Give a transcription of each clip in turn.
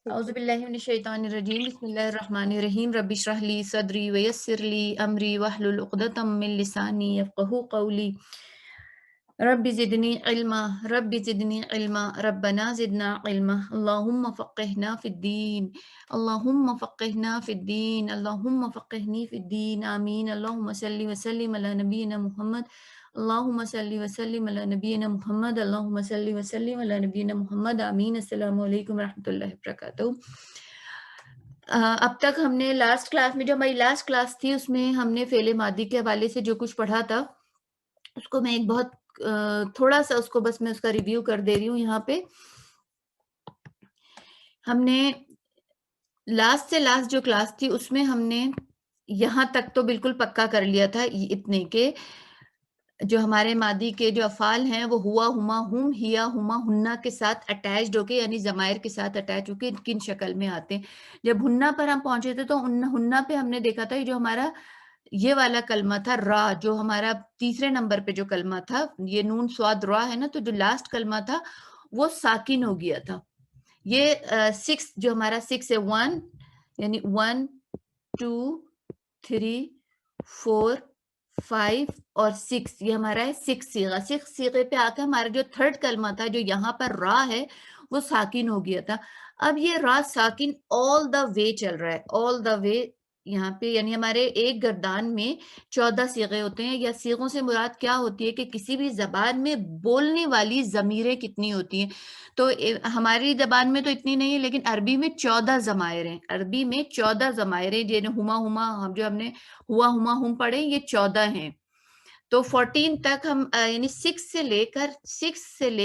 أعوذ بالله من الشيطان الرجيم بسم الله الرحمن الرحيم رب اشرح لي صدري ويسر لي أمري واحلل عقدة من لساني يفقهوا قولي رب زدني علما رب زدني علما ربنا زدنا علما اللهم فقهنا في الدين اللهم فقهنا في الدين اللهم فقهني في الدين آمين اللهم صل وسلم على نبينا محمد اللهم صل وسلم على نبينا محمد اللهم صل وسلم على نبينا محمد آمین السلام علیکم ورحمۃ اللہ وبرکاتہ۔ اب تک ہم نے لاسٹ کلاس میں جو ہماری لاسٹ کلاس تھی اس میں ہم نے فعل ماضی کے حوالے سے جو کچھ پڑھا تھا اس کو میں ایک بہت تھوڑا سا اس کو بس میں اس کا ریویو کر دے رہی ہوں۔ یہاں پہ ہم نے لاسٹ سے لاسٹ جو کلاس تھی اس میں ہم نے یہاں تک تو بالکل پکا کر لیا تھا اتنے کہ جو ہمارے ماضی کے جو افعال ہیں وہ ہوا ہما ہم ہیا ہما ہننا کے ساتھ اٹیچڈ ہو کے یعنی ضمائر کے ساتھ اٹیچ ہو کے کن شکل میں آتے ہیں۔ جب ہننا پر ہم پہنچے تھے تو ہننا پہ ہم نے دیکھا تھا جو ہمارا یہ والا کلمہ تھا را، جو ہمارا تیسرے نمبر پہ جو کلمہ تھا یہ نون سواد را ہے نا، تو جو لاسٹ کلمہ تھا وہ ساکن ہو گیا تھا۔ یہ سکس جو ہمارا سکس ہے ون یعنی 1 2 3 4 5 اور 6 یہ ہمارا ہے 6 صیغہ۔ 6 صیغے پہ آ کے ہمارا جو تھرڈ کلمہ تھا جو یہاں پر را ہے وہ ساکن ہو گیا تھا۔ اب یہ را ساکن آل دا وے چل رہا ہے، آل دا وے یہاں پہ یعنی ہمارے ایک گردان میں 14 صیغے ہوتے ہیں، یا صیغوں سے مراد کیا ہوتی ہے کہ کسی بھی زبان میں بولنے والی ضمیریں کتنی ہوتی ہیں۔ تو ہماری زبان میں تو اتنی نہیں ہے لیکن عربی میں 14 ضمائر ہیں، عربی میں 14 ضمائر ہیں، جنہیں ہما ہما جو ہم نے ہوا ہما ہم پڑھے یہ 14 ہیں۔ تو 14 تک ہم یعنی 6 سے لے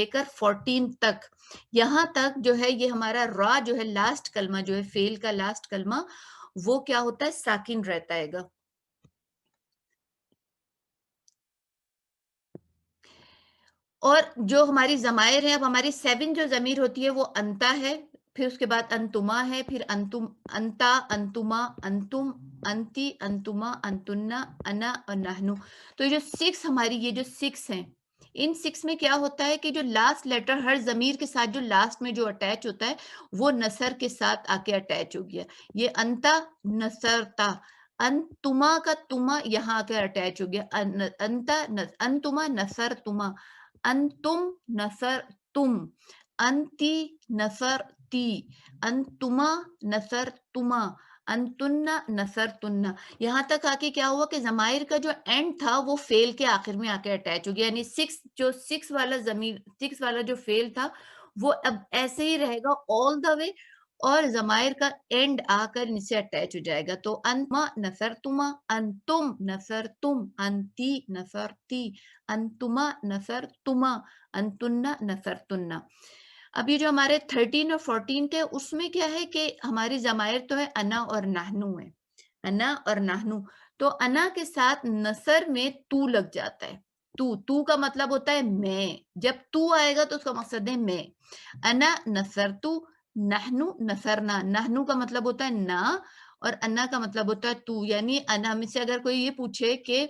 کر 14 تک یہاں تک جو ہے یہ ہمارا را جو ہے لاسٹ کلمہ جو ہے فعل کا لاسٹ کلمہ وہ کیا ہوتا ہے ساکن رہتا ہے گا۔ اور جو ہماری ضمائر ہیں اب ہماری 7 جو ضمیر ہوتی ہے وہ انتا ہے، پھر اس کے بعد انتما ہے، پھر انتم انتا انتما انتم انتی انتما انتنا انا اور نحنو۔ تو یہ جو 6 ہماری یہ جو 6 ہیں ان 6 میں کیا ہوتا ہے کہ جو لاسٹ لیٹر ہر ضمیر کے ساتھ جو لاسٹ میں جو اٹیچ ہوتا ہے وہ نثر کے ساتھ آ کے اٹیچ ہو گیا۔ یہ انتا نثرتا، انتما کا تما یہاں آ کے اٹیچ ہو گیا، انتا انتما نثر تما، انتم نثر تم، انتی نثر تی، انتما نثر تما، انتنا نثر تننا۔ یہاں تک آ کے کیا ہوا کہ ضمائر کا جو اینڈ تھا وہ فعل کے آخر میں آ کے اٹیچ ہو گیا، یعنی 6 والا ضمیر 6 والا جو فعل تھا وہ اب ایسے ہی رہے گا آل دا وے، اور ضمائر کا اینڈ آ کر ان سے اٹیچ ہو جائے گا۔ تو انتما نثر تما، انتم نثر تم، انتی نثر تی، انتما نثر تما، انتنا نثر تننا۔ اب یہ جو ہمارے 13 اور 14 تھے اس میں کیا ہے کہ ہماری ضمائر تو ہے انا اور نحنو ہے، انا اور نحنو۔ تو انا کے ساتھ نثر میں تو لگ جاتا ہے، تو کا مطلب ہوتا ہے میں، جب تو آئے گا تو اس کا مقصد ہے میں۔ انا نثرتو، نحنو نثرنا، نحنو کا مطلب ہوتا ہے نا اور انا کا مطلب ہوتا ہے تو، یعنی انا میں سے اگر کوئی یہ پوچھے کہ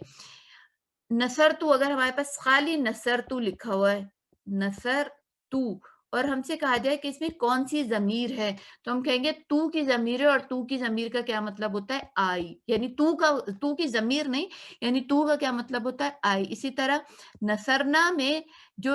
نثر تو، اگر ہمارے پاس خالی نثر تو لکھا ہوا ہے نثر تو، اور ہم سے کہا جائے کہ اس میں کون سی ضمیر ہے تو ہم کہیں گے تو کی ضمیر ہے، اور تو کی ضمیر کا کیا مطلب ہوتا ہے آئی، یعنی تو کی ضمیر نہیں، یعنی تو کا کیا مطلب ہوتا ہے آئی۔ اسی طرح نثرنا میں جو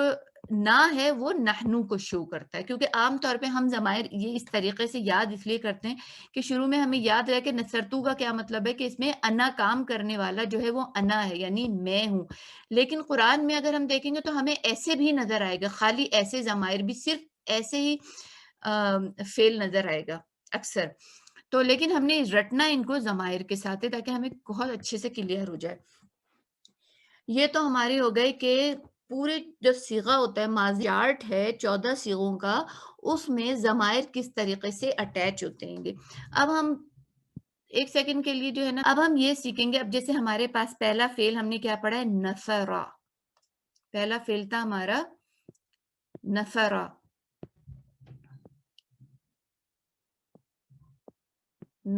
نا ہے وہ نحنو کو شو کرتا ہے، کیونکہ عام طور پہ ہم ضمائر یہ اس طریقے سے یاد اس لیے کرتے ہیں کہ شروع میں ہمیں یاد رہے کہ نثرتو کا کیا مطلب ہے کہ اس میں انا کام کرنے والا جو ہے وہ انا ہے یعنی میں ہوں۔ لیکن قرآن میں اگر ہم دیکھیں گے تو ہمیں ایسے بھی نظر آئے گا، خالی ایسے ضمائر بھی صرف ایسے ہی فعل نظر آئے گا اکثر۔ تو لیکن ہم نے رٹنا ان کو ضمائر کے ساتھ ہے تاکہ ہمیں بہت اچھے سے کلیئر ہو جائے۔ یہ تو ہماری ہو گئی کہ پورے جو صیغہ ہوتا ہے ماضی چارٹ ہے 14 صیغوں کا، اس میں ضمائر کس طریقے سے اٹیچ ہوتے ہیں گے۔ اب ہم ایک سیکنڈ کے لیے جو ہے نا اب ہم یہ سیکھیں گے، اب جیسے ہمارے پاس پہلا فعل ہم نے کیا پڑھا ہے نثرا، پہلا فعل تھا ہمارا نثرا،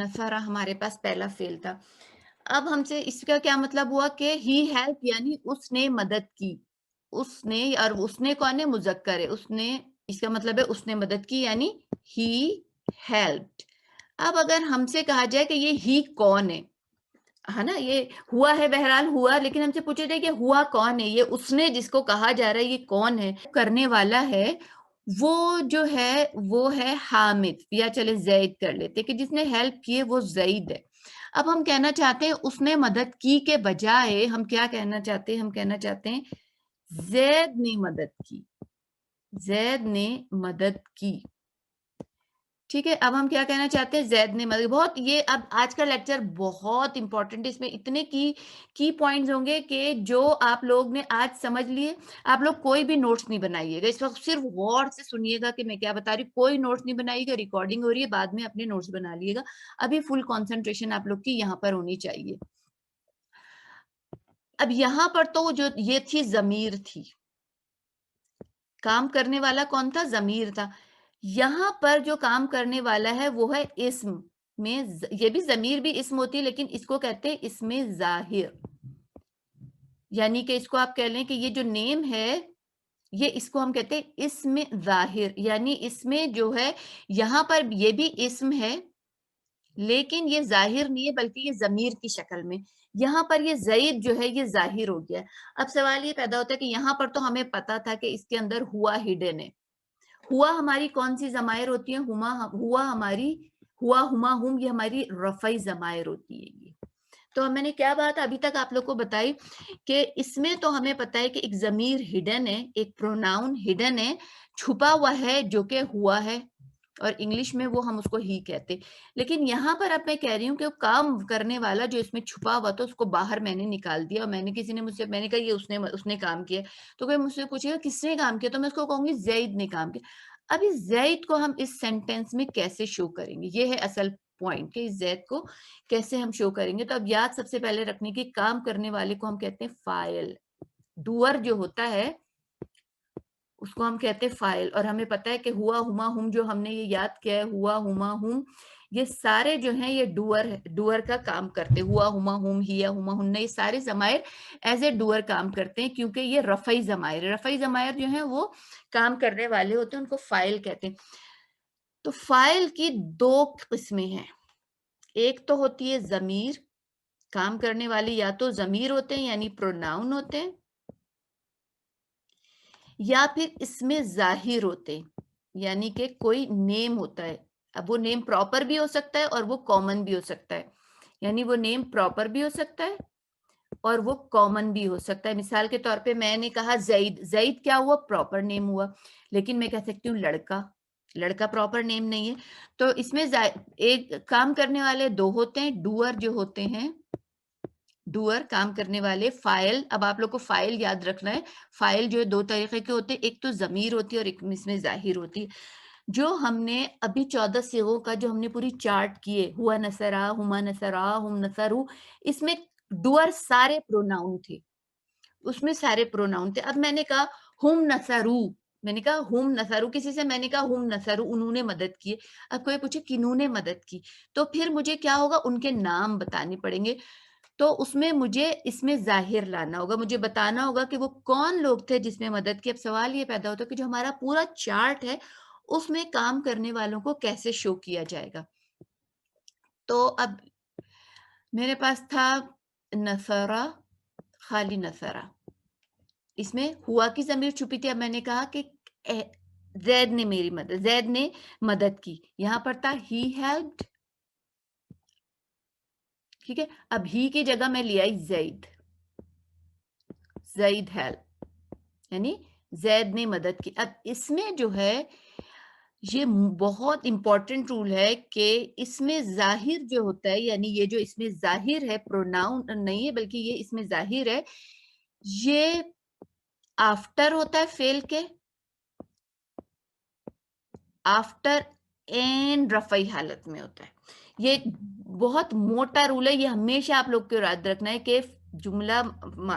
نثرا ہمارے پاس پہلا فعل تھا۔ اب ہم سے اس کا کیا مطلب ہوا کہ ہی ہیلپ یعنی اس نے مدد کی، اس نے، اور اس نے کون ہے مذکر ہے، اس نے، اس کا مطلب ہے اس نے مدد کی یعنی ہی helped. اب اگر ہم سے کہا جائے کہ یہ ہی کون ہے نا، یہ ہوا ہے، بہرحال ہوا، لیکن ہم سے پوچھا جائے کہ ہوا کون ہے، یہ اس نے جس کو کہا جا رہا ہے یہ کون ہے، کرنے والا ہے، وہ جو ہے وہ ہے حامد، یا چلے زید کر لیتے کہ جس نے ہیلپ کیے وہ زید ہے. اب ہم کہنا چاہتے ہیں اس نے مدد کی کے بجائے ہم کیا کہنا چاہتے ہیں، ہم کہنا چاہتے ہیں زید نے مدد کی، زید نے مدد کی. ٹھیک ہے، اب ہم کیا کہنا چاہتے ہیں، زید نے مدد. بہت یہ اب آج کا لیکچر بہت امپورٹنٹ، اس میں اتنے کی پوائنٹس ہوں گے کہ جو آپ لوگ نے آج سمجھ لیے. آپ لوگ کوئی بھی نوٹس نہیں بنائیے گا اس وقت، صرف غور سے سنیے گا کہ میں کیا بتا رہی ہوں. کوئی نوٹس نہیں بنائیے گا، ریکارڈنگ ہو رہی ہے، بعد میں اپنے نوٹس بنا لیے گا. ابھی فل کانسنٹریشن آپ لوگ کی یہاں پر ہونی چاہیے. اب یہاں پر تو جو یہ تھی ضمیر تھی، کام کرنے والا کون تھا، ضمیر تھا. یہاں پر جو کام کرنے والا ہے وہ ہے اسم میں، یہ بھی ضمیر بھی اسم ہوتی ہے لیکن اس کو کہتے ہیں اسم ظاہر. یعنی کہ اس کو آپ کہہ لیں کہ یہ جو نیم ہے یہ اس کو ہم کہتے ہیں اسم ظاہر. یعنی اس میں جو ہے یہاں پر یہ بھی اسم ہے لیکن یہ ظاہر نہیں ہے بلکہ یہ ضمیر کی شکل میں. یہاں پر یہ زید جو ہے یہ ظاہر ہو گیا. اب سوال یہ پیدا ہوتا ہے کہ یہاں پر تو ہمیں پتا تھا کہ اس کے اندر ہوا ہڈن ہے. ہوا ہماری کون سی ضمائر ہوتی ہیں، ہوا ہماری، ہوا، ہما، ہم، یہ ہماری رفعی ضمائر ہوتی ہے. یہ تو میں نے کیا بات ابھی تک آپ لوگ کو بتائی کہ اس میں تو ہمیں پتا ہے کہ ایک ضمیر ہڈن ہے، ایک پروناؤن ہڈن ہے، چھپا ہوا ہے جو کہ ہوا ہے، اور انگلش میں وہ ہم اس کو ہی کہتے. لیکن یہاں پر اب میں کہہ رہی ہوں کہ کام کرنے والا جو اس میں چھپا ہوا تھا اس کو باہر میں نے نکال دیا، اور میں نے کسی نے مجھ سے، میں نے کہا یہ اس نے کام کیا. تو کوئی مجھ سے پوچھے گا کس نے کام کیا، تو میں اس کو کہوں گی زید نے کام کیا. اب اس زید کو ہم اس سینٹینس میں کیسے شو کریں گے، یہ ہے اصل پوائنٹ کہ اس زید کو کیسے ہم شو کریں گے. تو اب یاد سب سے پہلے رکھنے کی، کام کرنے والے کو ہم کہتے ہیں فاعل. ڈوئر جو ہوتا ہے اس کو ہم کہتے ہیں فاعل. اور ہمیں پتا ہے کہ ہوا، ہما، ہم، جو ہم نے یہ یاد کیا ہے، ہوا، ہما، ہم، یہ سارے جو ہیں یہ ڈوئر کا کام کرتے. ہوا، ہما، ہم، ہیا، ہما، ہن، یہ سارے ضمائر ایز اے ڈوئر کام کرتے ہیں کیونکہ یہ رفعی ضمائر، رفعی ضمائر جو ہیں وہ کام کرنے والے ہوتے ہیں، ان کو فاعل کہتے ہیں. تو فاعل کی دو قسمیں ہیں. ایک تو ہوتی ہے ضمیر، کام کرنے والے یا تو ضمیر ہوتے ہیں یعنی پروناؤن ہوتے ہیں، یا پھر اس میں ظاہر ہوتے ہیں یعنی کہ کوئی نیم ہوتا ہے. اب وہ نیم پراپر بھی ہو سکتا ہے اور وہ کامن بھی ہو سکتا ہے. یعنی وہ نیم پراپر بھی ہو سکتا ہے اور وہ کامن بھی ہو سکتا ہے. مثال کے طور پہ میں نے کہا زید، زید کیا ہوا، پراپر نیم ہوا. لیکن میں کہہ سکتی ہوں لڑکا، لڑکا پراپر نیم نہیں ہے. تو اس میں ایک کام کرنے والے دو ہوتے ہیں، ڈوئر جو ہوتے ہیں، ڈوئر کام کرنے والے. فاعل، اب آپ لوگ کو فاعل یاد رکھنا ہے. فاعل جو ہے دو طریقے کے ہوتے ہیں، ایک تو ضمیر ہوتی ہے اور ایک اس میں ظاہر ہوتی ہے. جو ہم نے ابھی 14 صیغوں کا جو ہم نے پوری چارٹ کیے، ہوا نصرا، ہما نصرا، ہم نصرو، اس میں ڈوئر سارے پروناؤن تھے، اس میں سارے پروناؤن تھے. اب میں نے کہا ہم نصرو، میں نے کہا ہم نصرو، کسی سے میں نے کہا ہم نصرو، انہوں نے مدد کی. اب کوئی پوچھے کنہوں نے مدد کی، تو پھر مجھے کیا ہوگا، ان کے نام بتانے پڑیں گے. تو اس میں مجھے اس میں ظاہر لانا ہوگا، مجھے بتانا ہوگا کہ وہ کون لوگ تھے جس میں مدد کی. اب سوال یہ پیدا ہوتا ہے کہ جو ہمارا پورا چارٹ ہے اس میں کام کرنے والوں کو کیسے شو کیا جائے گا. تو اب میرے پاس تھا نصرہ، خالی نصرہ، اس میں ہوا کی ضمیر چھپی تھی. اب میں نے کہا کہ زید نے میری مدد، زید نے مدد کی. یہاں پر تھا ہی ہیلپڈ، ٹھیک ہے. اب ہی کی جگہ میں لے آئی زید، زید ہیلپ، یعنی زید نے مدد کی. اب اس میں جو ہے یہ بہت امپورٹنٹ رول ہے کہ اس میں ظاہر جو ہوتا ہے، یعنی یہ جو اس میں ظاہر ہے، پروناؤن نہیں ہے بلکہ یہ اس میں ظاہر ہے، یہ آفٹر ہوتا ہے فعل کے، آفٹر اینڈ رفعی حالت میں ہوتا ہے. یہ بہت موٹا رول ہے، یہ ہمیشہ آپ لوگ کو یاد رکھنا ہے کہ جملہ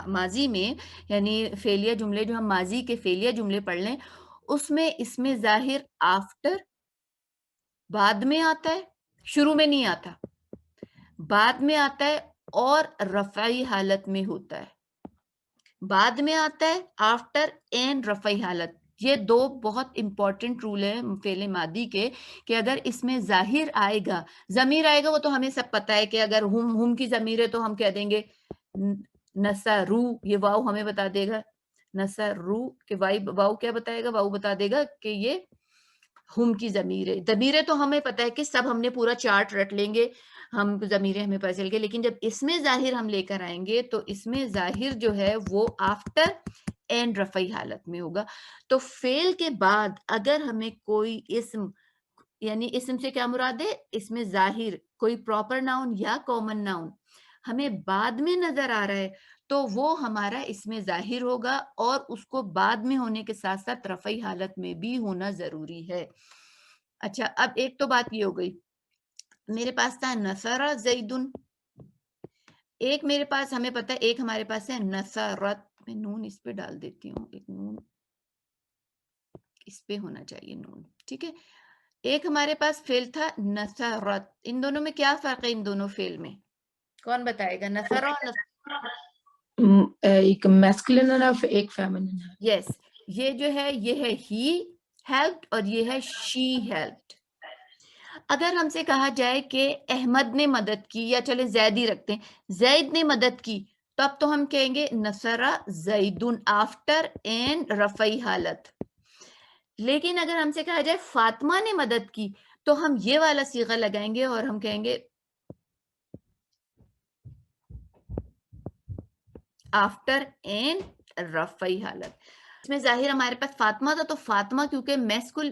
ماضی میں، یعنی فعلیہ جملے جو ہم ماضی کے فعلیہ جملے پڑھ لیں اس میں اس میں ظاہر آفٹر بعد میں آتا ہے، شروع میں نہیں آتا، بعد میں آتا ہے اور رفعی حالت میں ہوتا ہے. بعد میں آتا ہے آفٹر اینڈ رفعی حالت. یہ دو بہت امپورٹنٹ رول ہیں فعل ماضی کے کہ اگر اس میں ظاہر آئے گا، ضمیر آئے گا، وہ تو ہمیں سب پتہ ہے کہ اگر ہم کی ضمیر ہے تو ہم کہہ دیں گے نصرو، یہ واو ہمیں بتا دے گا نصرو کہ واو کیا بتائے گا، واو بتا دے گا کہ یہ ہم کی ضمیر ہے. ضمیریں تو ہمیں پتہ ہے کہ سب ہم نے پورا چارٹ رٹ لیں گے، ہم ضمیریں ہمیں پتہ چل گئے، لیکن جب اس میں ظاہر ہم لے کر آئیں گے تو اس میں ظاہر جو ہے وہ آفٹر اینڈ رفعی حالت میں ہوگا. تو فعل کے بعد اگر ہمیں کوئی اسم، یعنی اسم سے کیا مراد ہے، اس میں ظاہر کوئی پراپر ناؤن یا کامن ناؤن ہمیں بعد میں نظر آ رہا ہے تو وہ ہمارا اس میں ظاہر ہوگا اور اس کو بعد میں ہونے کے ساتھ ساتھ رفعی حالت میں بھی ہونا ضروری ہے. اچھا اب ایک تو بات یہ ہو گئی، میرے پاس تھا نصر زیدن، ایک میرے پاس ہمیں پتہ ہے ایک ہمارے پاس ہے نصرت، میں نون اس پہ ڈال دیتی ہوں، ایک نون اس پہ ہونا چاہیے نون، ٹھیک ہے. ایک ہمارے پاس فعل تھا نصرت، ان دونوں میں کیا فرق ہے، ان دونوں فعل میں کون بتائے گا؟ نصر اور ایک میسکولن ہے ایک فیمنن ہے. یس، یہ جو ہے یہ ہے ہی ہیلپڈ اور یہ ہے شی ہیلپڈ. اگر ہم سے کہا جائے کہ احمد نے مدد کی، یا چلے زید ہی رکھتے ہیں، زید نے مدد کی، تو اب تو ہم کہیں گے نصرہ زیدن آفٹر اینڈ رفعی حالت. لیکن اگر ہم سے کہا جائے فاطمہ نے مدد کی تو ہم یہ والا صیغہ لگائیں گے اور ہم کہیں گے آفٹر اینڈ رفعی حالت. اس میں ظاہر ہمارے پاس فاطمہ تھا تو فاطمہ کیونکہ میسکول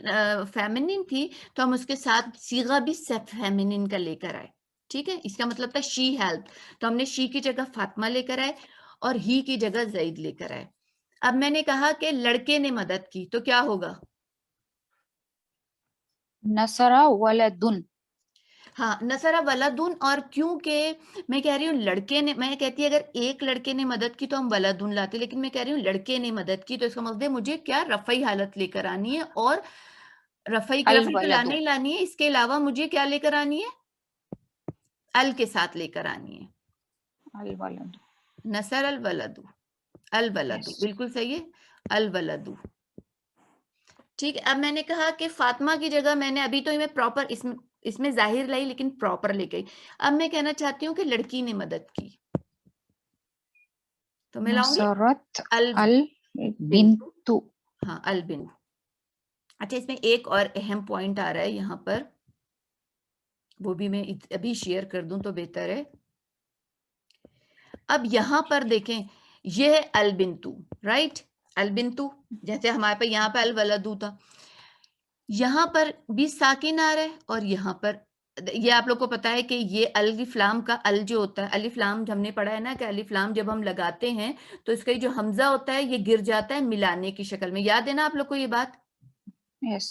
فیمنن تھی تو ہم اس کے ساتھ صیغہ بھی فیمنن کا لے کر آئے، ٹھیک ہے. اس کا مطلب تھا شی ہیلپ، تو ہم نے شی کی جگہ فاطمہ لے کر آئے اور ہی کی جگہ زید لے کر آئے. اب میں نے کہا کہ لڑکے نے مدد کی تو کیا ہوگا؟ نصرہ ولدن. ہاں نصرہ ولدن، اور کیونکہ میں کہہ رہی ہوں لڑکے نے، میں کہتی ہے اگر ایک لڑکے نے مدد کی تو ہم ولدن لاتے، لیکن میں کہہ رہی ہوں لڑکے نے مدد کی تو اس کا مطلب ہے مجھے کیا رفعی حالت لے کر آنی ہے، اور رفعی تو لانا ہی لانی ہے، اس کے علاوہ مجھے کیا لے کر آنی ہے، ال کے ساتھ لے کر آنی ہے. الولد. نصر الولد، الولد بالکل صحیح ہے، الولد. ٹھیک ہے. اب میں نے کہا کہ فاطمہ کی جگہ میں نے ابھی تو میں پراپر اس میں ظاہر لائی لیکن پراپر لے گئی. اب میں کہنا چاہتی ہوں کہ لڑکی نے مدد کی تو میں لاؤں گی نصرت البنت. البنت. ہاں البنت. اچھا اس میں ایک اور اہم پوائنٹ آ رہا ہے یہاں پر، وہ بھی میں ابھی شیئر کر دوں تو بہتر ہے. اب یہاں پر دیکھیں یہ ہے البنتو، رائٹ، البنتو، جیسے ہمارے پہ یہاں پہ الولدو تھا، یہاں پر بھی ساکن آ رہا ہے اور یہاں پر یہ آپ لوگ کو پتا ہے کہ یہ الف لام کا ال جو ہوتا ہے، الف لام ہم نے پڑھا ہے نا کہ الف لام جب ہم لگاتے ہیں تو اس کا جو حمزہ ہوتا ہے یہ گر جاتا ہے ملانے کی شکل میں. یاد ہے نا آپ لوگ کو یہ بات؟ یس.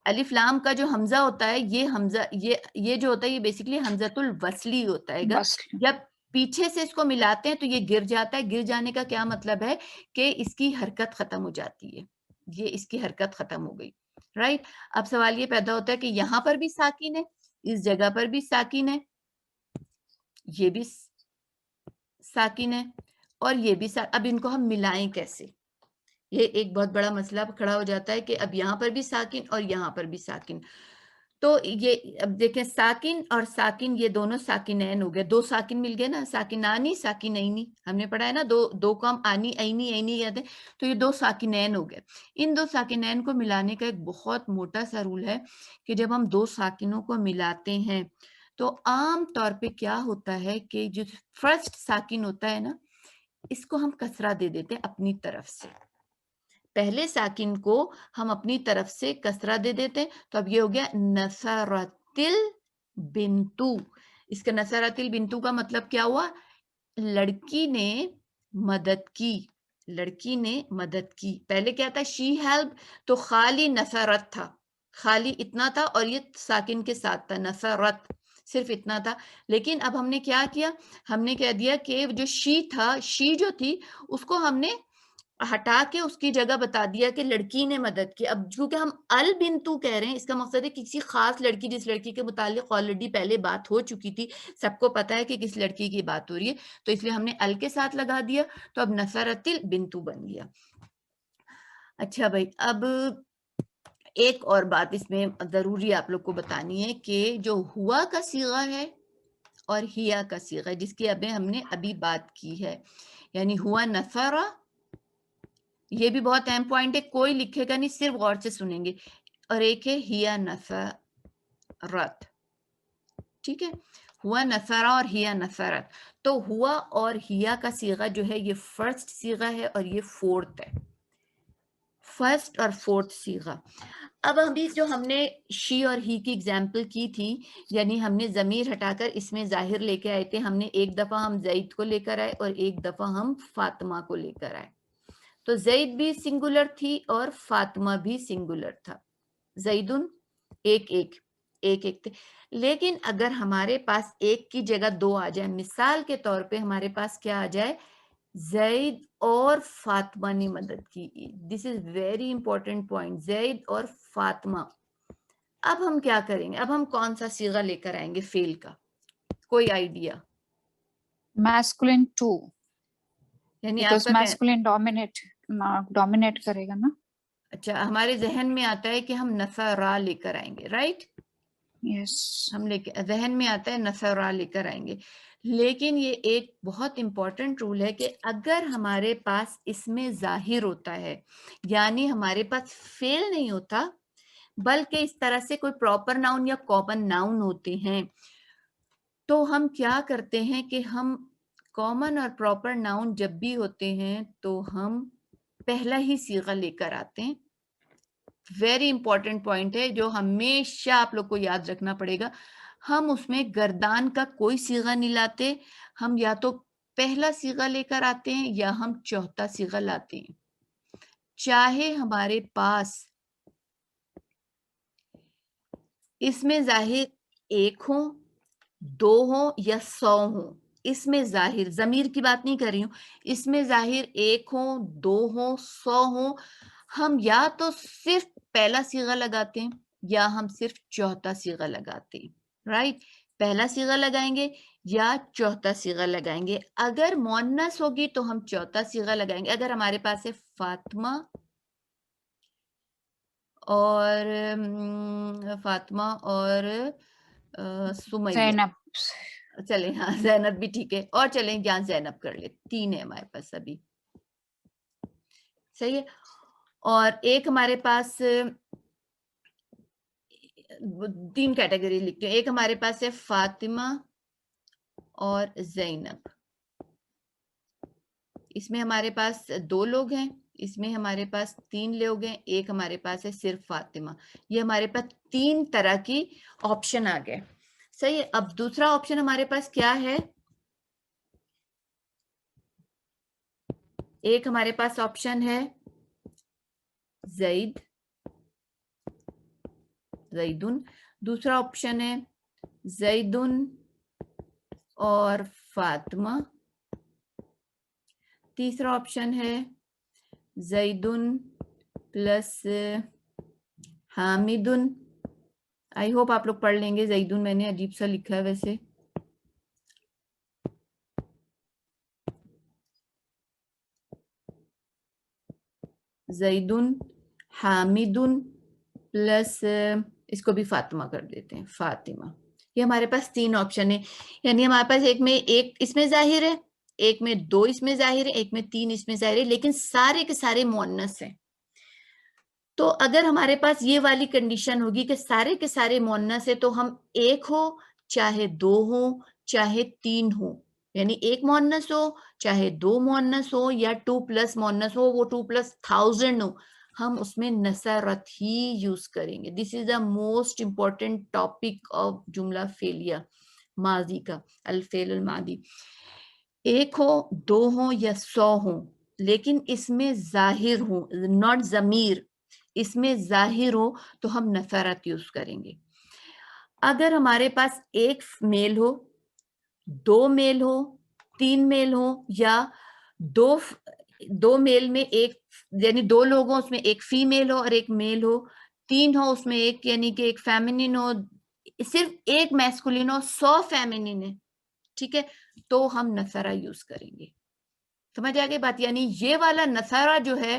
الف لام کا جو حمزہ ہوتا ہے یہ حمزہ یہ جو ہوتا ہے یہ بیسیکلی حمزۃ الوصلی ہوتا ہے گا. جب پیچھے سے اس کو ملاتے ہیں تو یہ گر جاتا ہے. گر جانے کا کیا مطلب ہے کہ اس کی حرکت ختم ہو جاتی ہے، یہ اس کی حرکت ختم ہو گئی، رائٹ. اب سوال یہ پیدا ہوتا ہے کہ یہاں پر بھی ساکن ہے، اس جگہ پر بھی ساکن ہے، یہ بھی ساکن ہے اور یہ بھی اب ان کو ہم ملائیں کیسے؟ یہ ایک بہت بڑا مسئلہ کھڑا ہو جاتا ہے کہ اب یہاں پر بھی ساکن اور یہاں پر بھی ساکن. تو یہ اب دیکھیں ساکن اور ساکن یہ دونوں ساکنین ہو گئے، دو ساکن مل گئے نا، ساکنانی ساکنینی ہم نے پڑھا ہے نا، دو کام آنی اینی اینی کہتے ہیں، تو یہ دو ساکنین ہو گئے. ان دو ساکنین کو ملانے کا ایک بہت موٹا سا رول ہے کہ جب ہم دو ساکنوں کو ملاتے ہیں تو عام طور پہ کیا ہوتا ہے کہ جو فرسٹ ساکن ہوتا ہے نا اس کو ہم کسرہ دے دیتے ہیں اپنی طرف سے، پہلے ساکن کو ہم اپنی طرف سے کسرہ دے دیتے. تو اب یہ ہو گیا نصرت البنتو. اس کا نصرت البنتو کا مطلب کیا ہوا؟ لڑکی نے مدد کی، لڑکی نے مدد کی. پہلے کیا تھا؟ شی ہیلپ، تو خالی نصرت تھا، خالی اتنا تھا اور یہ ساکن کے ساتھ تھا، نصرت صرف اتنا تھا. لیکن اب ہم نے کیا کیا؟ ہم نے کہہ دیا کہ جو شی تھا، شی جو تھی اس کو ہم نے ہٹا کے اس کی جگہ بتا دیا کہ لڑکی نے مدد کی. اب چونکہ ہم البنتو کہہ رہے ہیں اس کا مقصد ہے کسی خاص لڑکی، جس لڑکی کے متعلق آلریڈی پہلے بات ہو چکی تھی، سب کو پتا ہے کہ کس لڑکی کی بات ہو رہی ہے، تو اس لیے ہم نے ال کے ساتھ لگا دیا، تو اب نصرت البنتو بن گیا. اچھا بھائی، اب ایک اور بات اس میں ضروری آپ لوگ کو بتانی ہے کہ جو ہوا کا صیغہ ہے اور ہیا کا صیغہ، جس کی ہم نے ابھی بات کی ہے، یعنی ہوا نفرا، یہ بھی بہت اہم پوائنٹ ہے، کوئی لکھے گا نہیں، صرف غور سے سنیں گے، اور ایک ہے ہیا نفرت، ٹھیک ہے، ہوا نفرا اور ہیا نفرت. تو ہوا اور ہیا کا صیغہ جو ہے یہ فرسٹ صیغہ ہے اور یہ فورتھ ہے، فرسٹ اور فورتھ صیغہ. اب ابھی جو ہم نے شی اور ہی کی اگزامپل کی تھی، یعنی ہم نے ضمیر ہٹا کر اس میں ظاہر لے کے آئے تھے، ہم نے ایک دفعہ ہم زید کو لے کر آئے اور ایک دفعہ ہم فاطمہ کو لے کر آئے. تو زید بھی سنگولر تھی اور فاطمہ بھی سنگولر تھا، زیدن ایک ایک ایک ایک تھے. لیکن اگر ہمارے پاس ایک کی جگہ دو آ جائے، مثال کے طور پہ ہمارے پاس کیا آ جائے، زید اور فاطمہ نے مدد کی. دس از ویری امپورٹنٹ پوائنٹ، زید اور فاطمہ. اب ہم کیا کریں گے، اب ہم کون سا صیغہ لے کر آئیں گے فعل کا، کوئی آئیڈیا؟ masculine 2 یعنی آپ because کا masculine dominate کرے گا نا. اچھا، ہمارے ذہن میں آتا ہے کہ ہم نفرا لے کر آئیں گے، رائٹ؟ yes ہم ذہن میں آتا ہے نفرا لے کر آئیں گے. لیکن یہ ایک بہت امپورٹنٹ رول ہے کہ اگر ہمارے پاس اس میں ظاہر ہوتا ہے، یعنی ہمارے پاس فعل نہیں ہوتا بلکہ اس طرح سے کوئی پراپر ناؤن یا کامن ناؤن ہوتے ہیں، تو ہم کیا کرتے ہیں کہ ہم کامن اور پراپر ناؤن جب بھی ہوتے ہیں تو ہم پہلا ہی صیغہ لے کر آتے ہیں. ویری امپورٹنٹ پوائنٹ ہے جو ہمیشہ آپ لوگ کو یاد رکھنا پڑے گا. ہم اس میں گردان کا کوئی صیغہ نہیں لاتے، ہم یا تو پہلا صیغہ لے کر آتے ہیں یا ہم چوتھا صیغہ لاتے ہیں. چاہے ہمارے پاس اس میں ظاہر ایک ہوں، دو ہوں یا 100 ہوں، اس میں ظاہر ضمیر کی بات نہیں کر رہی ہوں، اس میں ظاہر ایک ہوں، دو ہوں، 100 ہوں، ہم یا تو صرف پہلا صیغہ لگاتے ہیں یا ہم صرف چوتھا صیغہ لگاتے ہیں، رائٹ؟ پہلا صیغہ لگائیں گے یا چوتھا صیغہ لگائیں گے. اگر مؤنث ہوگی تو ہم چوتھا صیغہ لگائیں گے. اگر ہمارے پاس ہے فاطمہ اور سمیہ، زینب. چلیں ہاں زینب بھی ٹھیک ہے، اور چلیں یہاں زینب کر لیں، 3 ہے ہمارے پاس ابھی، صحیح ہے. اور ایک ہمارے پاس 3 کیٹیگری لکھتے ہیں، ایک ہمارے پاس ہے فاطمہ اور زینب، اس میں ہمارے پاس 2 لوگ ہیں، اس میں ہمارے پاس 3 لوگ ہیں، ایک ہمارے پاس ہے صرف فاطمہ. یہ ہمارے پاس 3 طرح کی آپشن آ گئے، صحیح ہے. اب دوسرا آپشن ہمارے پاس کیا ہے، ایک ہمارے پاس آپشن ہے زید، زیدن، دوسرا آپشن ہے زیدن اور فاطمہ، تیسرا آپشن ہے زیدن پلس حامدن. آئی ہوپ آپ لوگ پڑھ لیں گے، زیدن میں نے عجیب سا لکھا ہے ویسے، زیدن حامدن پلس اس کو بھی فاطمہ کر دیتے ہیں، فاطمہ. یہ ہمارے پاس 3 آپشن ہیں، یعنی ہمارے پاس ایک اس میں ظاہر ہے، ایک میں 2 اس میں ظاہر ہے، ایک میں 3 اس میں ظاہر ہے، لیکن سارے کے سارے مؤنث ہیں. تو اگر ہمارے پاس یہ والی کنڈیشن ہوگی کہ سارے کے سارے مؤنث ہے، تو ہم ایک ہو چاہے 2 ہو چاہے 3 ہو، یعنی ایک مؤنث ہو چاہے 2 مؤنث ہو یا 2 پلس مؤنث ہو، وہ 2 پلس 1000 ہو، ہم اس میں نصرت ہی یوز کریں گے. This is the most important topic of جملہ فعلیہ ماضی کا، الفعل الماضی. ایک ہو، 2 ہو یا 100 ہو، لیکن اس میں ظاہر ہو، ناٹ ضمیر، اس میں ظاہر ہو تو ہم نصرت یوز کریں گے. اگر ہمارے پاس ایک میل ہو، 2 میل ہو، 3 میل ہو، یا دو میل میں ایک، یعنی 2 لوگ ہوں اس میں ایک فیمیل ہو اور ایک میل ہو، 3 ہو اس میں ایک، یعنی کہ ایک فیمنین ہو، صرف ایک میسکولین ہو، 100 فیمنین ہے، ٹھیک ہے، تو ہم نصرہ یوز کریں گے. سمجھ آ گئی بات؟ یعنی یہ والا نصرہ جو ہے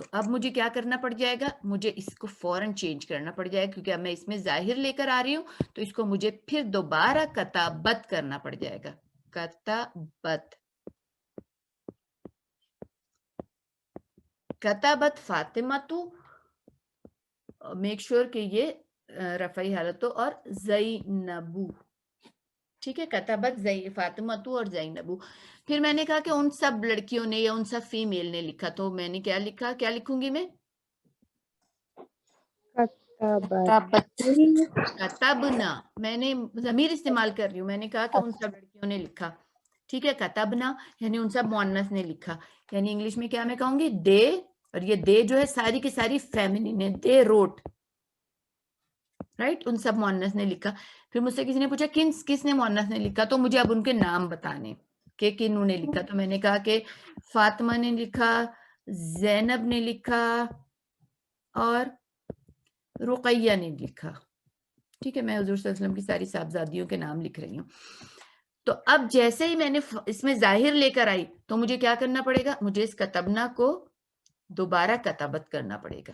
تو اب مجھے کیا کرنا پڑ جائے گا, مجھے اس کو فوراً چینج کرنا پڑ جائے گا, کیونکہ اب میں اس میں ظاہر لے کر آ رہی ہوں, تو اس کو مجھے پھر دوبارہ کتابت کرنا پڑ جائے گا. کتابت, کتابت فاطمہ تو, میک شور کہ یہ رفعی حالت ہو, اور زینبو, ٹھیک ہے, کتابت فاطمہ تو اور زینبو. پھر میں نے کہا کہ ان سب لڑکیوں نے یا ان سب فیمیل نے لکھا, تو میں نے کیا لکھا, کیا لکھوں گی میں, کتبنا, میں نے ضمیر استعمال کر رہی ہوں, میں نے کہا کہ ان سب لڑکیوں نے لکھا, ٹھیک ہے, کتبنا یعنی ان سب مؤنث نے لکھا, یعنی انگلش میں کیا میں کہوں گی, دے, اور یہ دے جو ہے ساری کی ساری فیمنین ہے, دے روٹ, رائٹ, ان سب مؤنث نے لکھا. پھر مجھ سے کسی نے پوچھا کس نے مؤنث نے لکھا, تو مجھے اب ان کے نام بتانے کہ کنہوں نے لکھا, تو میں نے کہا کہ فاطمہ نے لکھا, زینب نے لکھا, اور رقیہ نے لکھا, ٹھیک ہے, میں حضور صلی اللہ علیہ وسلم کی ساری صاحبزادیوں کے نام لکھ رہی ہوں. تو اب جیسے ہی میں نے اس میں ظاہر لے کر آئی, تو مجھے کیا کرنا پڑے گا, مجھے اس کتبنا کو دوبارہ کتابت کرنا پڑے گا.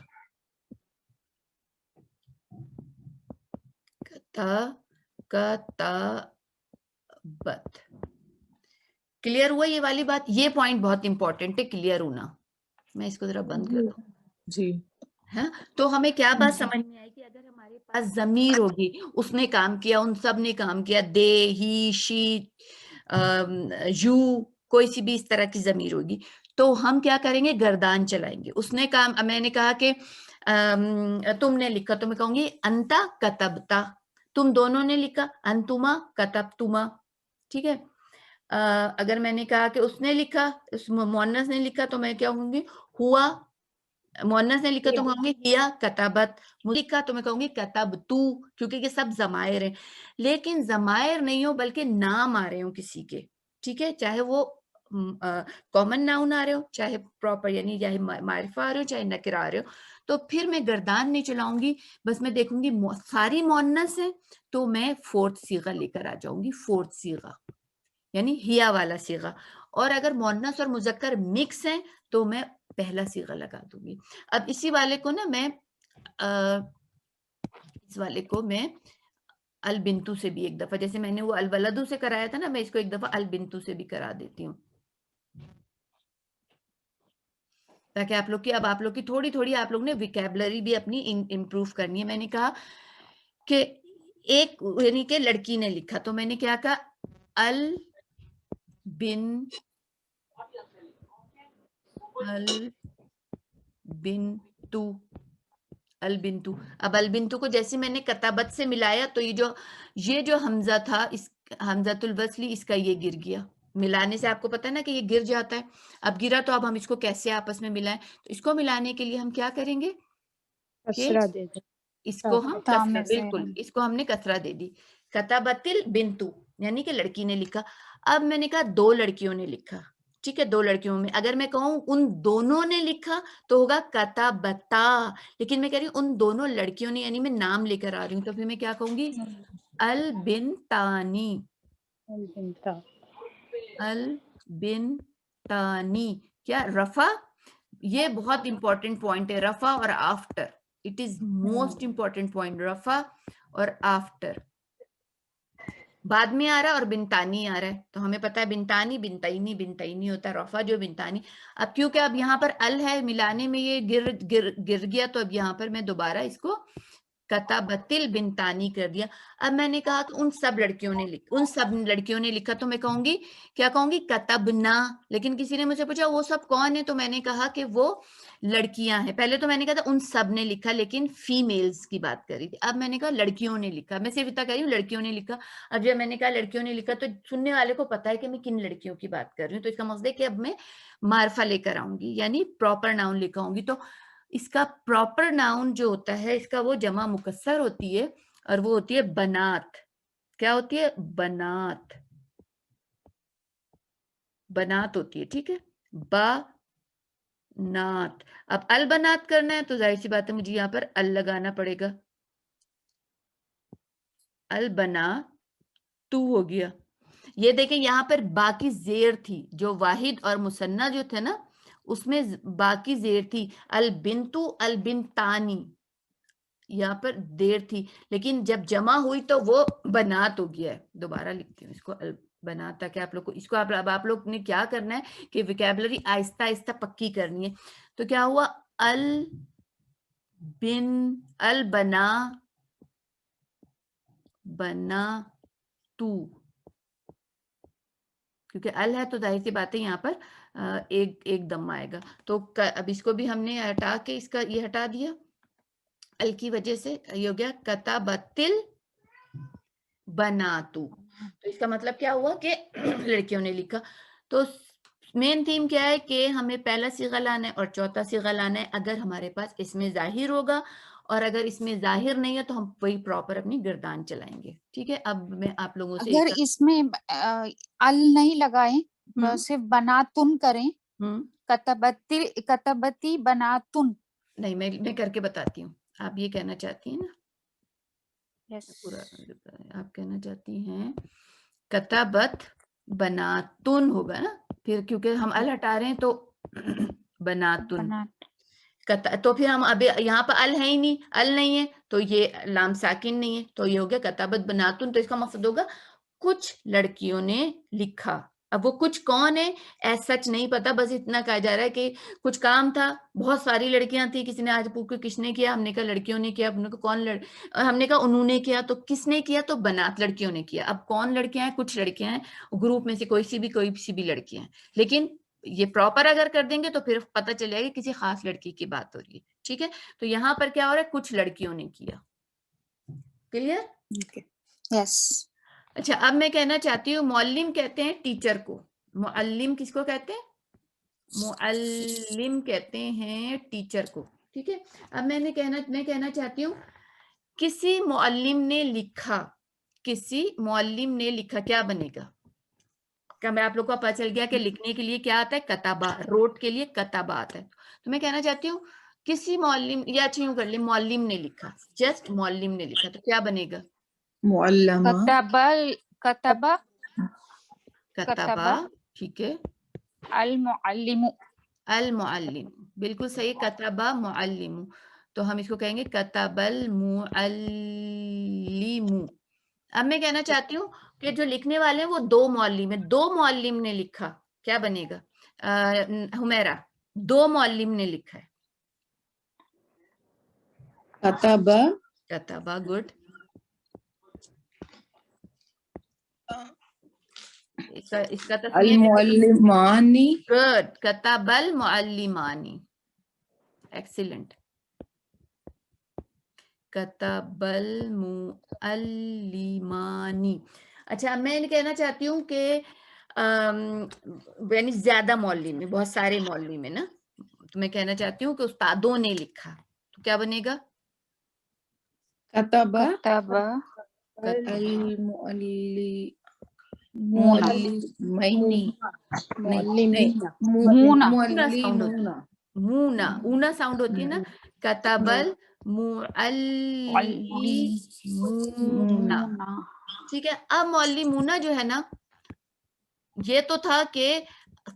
کتابت, کلیئر ہوا یہ والی بات, یہ پوائنٹ بہت امپورٹنٹ ہے, کلیئر ہونا. میں اس کو ذرا بند کر دوں. جی, ہاں, تو ہمیں کیا بات سمجھ میں آئی کہ اگر ہمارے پاس ضمیر ہوگی, اس نے کام کیا, ان سب نے کام کیا, دے, ہی, شی, یو, کوئی سی بھی اس طرح کی ضمیر ہوگی, تو ہم کیا کریں گے, گردان چلائیں گے. اس نے کام, میں نے کہا کہ تم نے لکھا, تو میں کہوں گی انتا کتبتا, تم دونوں نے لکھا, انتما کتبتما, ٹھیک ہے. اگر میں نے کہا کہ اس نے لکھا, اس مؤنث نے لکھا, تو میں کیا کہوں گی, ہوا, مؤنث نے لکھا تو میں کہوں گی ہیا کتابت, لکھا تو میں کہوں گی کتبتو, کیونکہ یہ سب ضمائر ہیں. لیکن ضمائر نہیں ہو بلکہ نام آ رہے ہوں کسی کے, ٹھیک ہے, چاہے وہ کامن ناؤن آ رہے ہو, چاہے پراپر یعنی چاہے معرفہ آ رہے ہو, چاہے نکرہ آ رہے ہو, تو پھر میں گردان نہیں چلاؤں گی, بس میں دیکھوں گی ساری مؤنث ہیں, تو میں فورتھ صیغہ لے کر آ جاؤں گی, فورتھ صیغہ یعنی ہیا والا صیغہ. اور اگر مؤنث اور مذکر مکس ہیں, تو میں پہلا صیغہ لگا دوں گی. اب اسی والے کو نا میں اس والے کو میں البنتو سے بھی ایک دفعہ, جیسے میں نے وہ الولدو سے کرایا تھا نا, میں اس کو ایک دفعہ البنتو سے بھی کرا دیتی ہوں, تاکہ آپ لوگ کی, اب آپ لوگ کی تھوڑی تھوڑی آپ لوگ نے ویکیبلری بھی اپنی امپروو کرنی ہے. میں نے کہا کہ ایک یعنی کہ لڑکی نے لکھا, تو میں نے کیا کہا, البنتو. اب البنتو کو جیسے میں نے کتابت سے ملایا, تو یہ جو حمزہ تھا, اس حمزۃ الوصلی, اس کا یہ گر گیا. ملانے سے آپ کو پتا ہے نا کہ یہ گر جاتا ہے. اب گرا تو اب ہم اس کو کیسے آپس میں ملائیں, تو اس کو ملانے کے لیے ہم کیا کریں گے, کسرہ دے دیں, اس کو ہم کسرہ, بالکل, اس کو ہم نے کسرہ دے دی. کتابت البنتو یعنی کہ لڑکی نے لکھا. اب میں نے کہا دو لڑکیوں نے لکھا, ٹھیک ہے, دو لڑکیوں میں اگر میں کہوں ان دونوں نے لکھا تو ہوگا کتابتا, لیکن میں کہہ رہی ہوں ان دونوں لڑکیوں نے, یعنی میں نام لے کر آ رہی ہوں, تو پھر میں کیا کہوں گی, البنتانی, البنتانی. کیا رفع, یہ بہت امپورٹنٹ پوائنٹ ہے, رفع اور after, it is most important point, رفع اور آفٹر. بعد میں آ رہا ہے اور بنتانی آ رہا ہے, تو ہمیں پتا ہے بنتانی, بنتینی ہوتا ہے, رفع جو بنتانی. اب کیونکہ اب یہاں پر ال ہے, ملانے میں یہ گر گیا, تو اب یہاں پر میں دوبارہ اس کو کتابت البنتانی کر دیا. اب میں نے کہا کہ ان سب لڑکیوں نے لکھا, تو میں کہوں گی, کیا کہوں گی, کتبنا. لیکن کسی نے مجھے پوچھا وہ سب کون ہے, تو میں نے کہا کہ وہ لڑکیاں ہیں. پہلے تو میں نے کہا تھا ان سب نے لکھا, لیکن فیمیلز کی بات کر رہی تھی. اب میں نے کہا لڑکیوں نے لکھا, میں صرف اتنا کہہ رہی ہوں لڑکیوں نے لکھا. اب جب میں نے کہا لڑکیوں نے لکھا, تو سننے والے کو پتا ہے کہ میں کن لڑکیوں کی بات کر رہی ہوں, تو اس کا مقصد ہے کہ اب میں معرفہ لے کر آؤں گی, یعنی پراپر ناؤن لے کر آؤں گی. تو اس کا پراپر ناؤن جو ہوتا ہے, اس کا وہ جمع مکسر ہوتی ہے, اور وہ ہوتی ہے بنات. کیا ہوتی ہے, بنات, بنات ہوتی ہے, ٹھیک ہے, بنات. اب البنات کرنا ہے, تو ظاہر سی بات ہے مجھے یہاں پر ال لگانا پڑے گا, البنا تو ہو گیا. یہ دیکھیں یہاں پر باقی زیر تھی, جو واحد اور مثنیٰ جو تھے نا, اس میں باقی زیر تھی. البنتو البنتانی, یہاں پر دیر تھی, لیکن جب جمع ہوئی تو وہ بنات ہو گیا ہے. دوبارہ لکھتی ہوں اس کو بنات, تاکہ آپ لوگ کو اس کو اب آپ لوگ نے کیا کرنا ہے کہ ویکیبلری آہستہ آہستہ پکی کرنی ہے. تو کیا ہوا, البنا بنا تو, کیونکہ ال ہے تو ظاہر سی بات ہے یہاں پر ایک دم آئے گا. تو اب اس کو بھی ہم نے ہٹا کے اس کا یہ ہٹا دیا ال کی وجہ سے, یہ ہو گیا کتابتل بناتو. تو اس کا مطلب کیا ہوا کہ لڑکیوں نے لکھا. تو مین تھیم کیا ہے کہ ہمیں پہلا صیغہ لانا ہے اور چوتھا صیغہ لانا ہے اگر ہمارے پاس اس میں ظاہر ہوگا, اور اگر اس میں ظاہر نہیں ہے تو ہم وہی پراپر اپنی گردان چلائیں گے. ٹھیک ہے, اب میں آپ لوگوں سے اگر اس میں ال نہیں لگائیں, صرف بناتن کریں, کتبتی بناتن. نہیں, میں کر کے بتاتی ہوں. آپ یہ کہنا چاہتی ہیں نا, Yes. پورا آپ کہنا چاہتی ہیں کتابت بناتن ہوگا نا, پھر کیونکہ ہم ال ہٹا رہے ہیں تو بناتن. تو پھر ہم اب یہاں پر ال ہے ہی نہیں, ال نہیں ہے تو یہ لام ساکن نہیں ہے, تو یہ ہو گیا کتابت بناتن. تو اس کا مقصد ہوگا کچھ لڑکیوں نے لکھا. اب وہ کچھ کون ہے ایسا سچ نہیں پتا, بس اتنا کہا جا رہا ہے کہ کچھ کام تھا, بہت ساری لڑکیاں تھیں, کسی نے آج پوچھ کے کس نے کیا, ہم نے کہا لڑکیوں نے کیا, ہم نے کہا کون ہم نے کہا انہوں نے کیا, تو کس نے کیا, تو بنات لڑکیوں نے کیا. اب کون لڑکیاں ہیں, کچھ لڑکیاں ہیں گروپ میں سے, کوئی سی بھی لڑکیاں ہیں, لیکن یہ پراپر اگر کر دیں گے تو پھر پتہ چل جائے گا کسی خاص لڑکی کی بات ہو رہی ہے. ٹھیک ہے, تو یہاں پر کیا ہو رہا ہے, کچھ لڑکیوں نے کیا. کلیئر؟ یس. اچھا, اب میں کہنا چاہتی ہوں معلم کہتے ہیں ٹیچر کو. معلم کس کو کہتے ہیں, معلم کہتے ہیں ٹیچر کو. ٹھیک ہے, اب میں کہنا چاہتی ہوں کسی معلم نے لکھا, کسی معلم نے لکھا, کیا بنے گا؟ کیا میں آپ لوگ کو پتہ چل گیا کہ لکھنے کے لیے کیا آتا ہے, کتابہ. روٹ کے لیے کتابہ آتا ہے. تو میں کہنا چاہتی ہوں کسی معلم, یا اچھا یوں کر لیں, معلم نے لکھا, جسٹ معلم نے لکھا, تو کیا بنے گا؟ معلمہ. کتابہ. ٹھیک ہے, المعلم. المعلم, بالکل صحیح, کتابہ معلم. تو ہم اس کو کہیں گے کتب المعلم. اب میں کہنا چاہتی ہوں کہ جو لکھنے والے ہیں وہ دو معلم ہیں, دو معلم نے لکھا, کیا بنے گا؟ حمیرہ, دو معلم نے لکھا ہے. کتابہ. کتابہ, گڈ. اس کا تسمیہ المعلمانی. گڈ, کتب المعلمانی, ایکسیلنٹ. کتب المعلمانی. اچھا, میں کہنا چاہتی ہوں کہ یعنی زیادہ معلم ہے, بہت سارے معلم ہے نا, تو میں کہنا چاہتی ہوں کہ استادوں نے لکھا, تو کیا بنے گا؟ کتابہ اونا ساؤنڈ ہوتی ہے نا, کتب المعلمون. ٹھیک ہے, اب معلمون جو ہے نا, یہ تو تھا کہ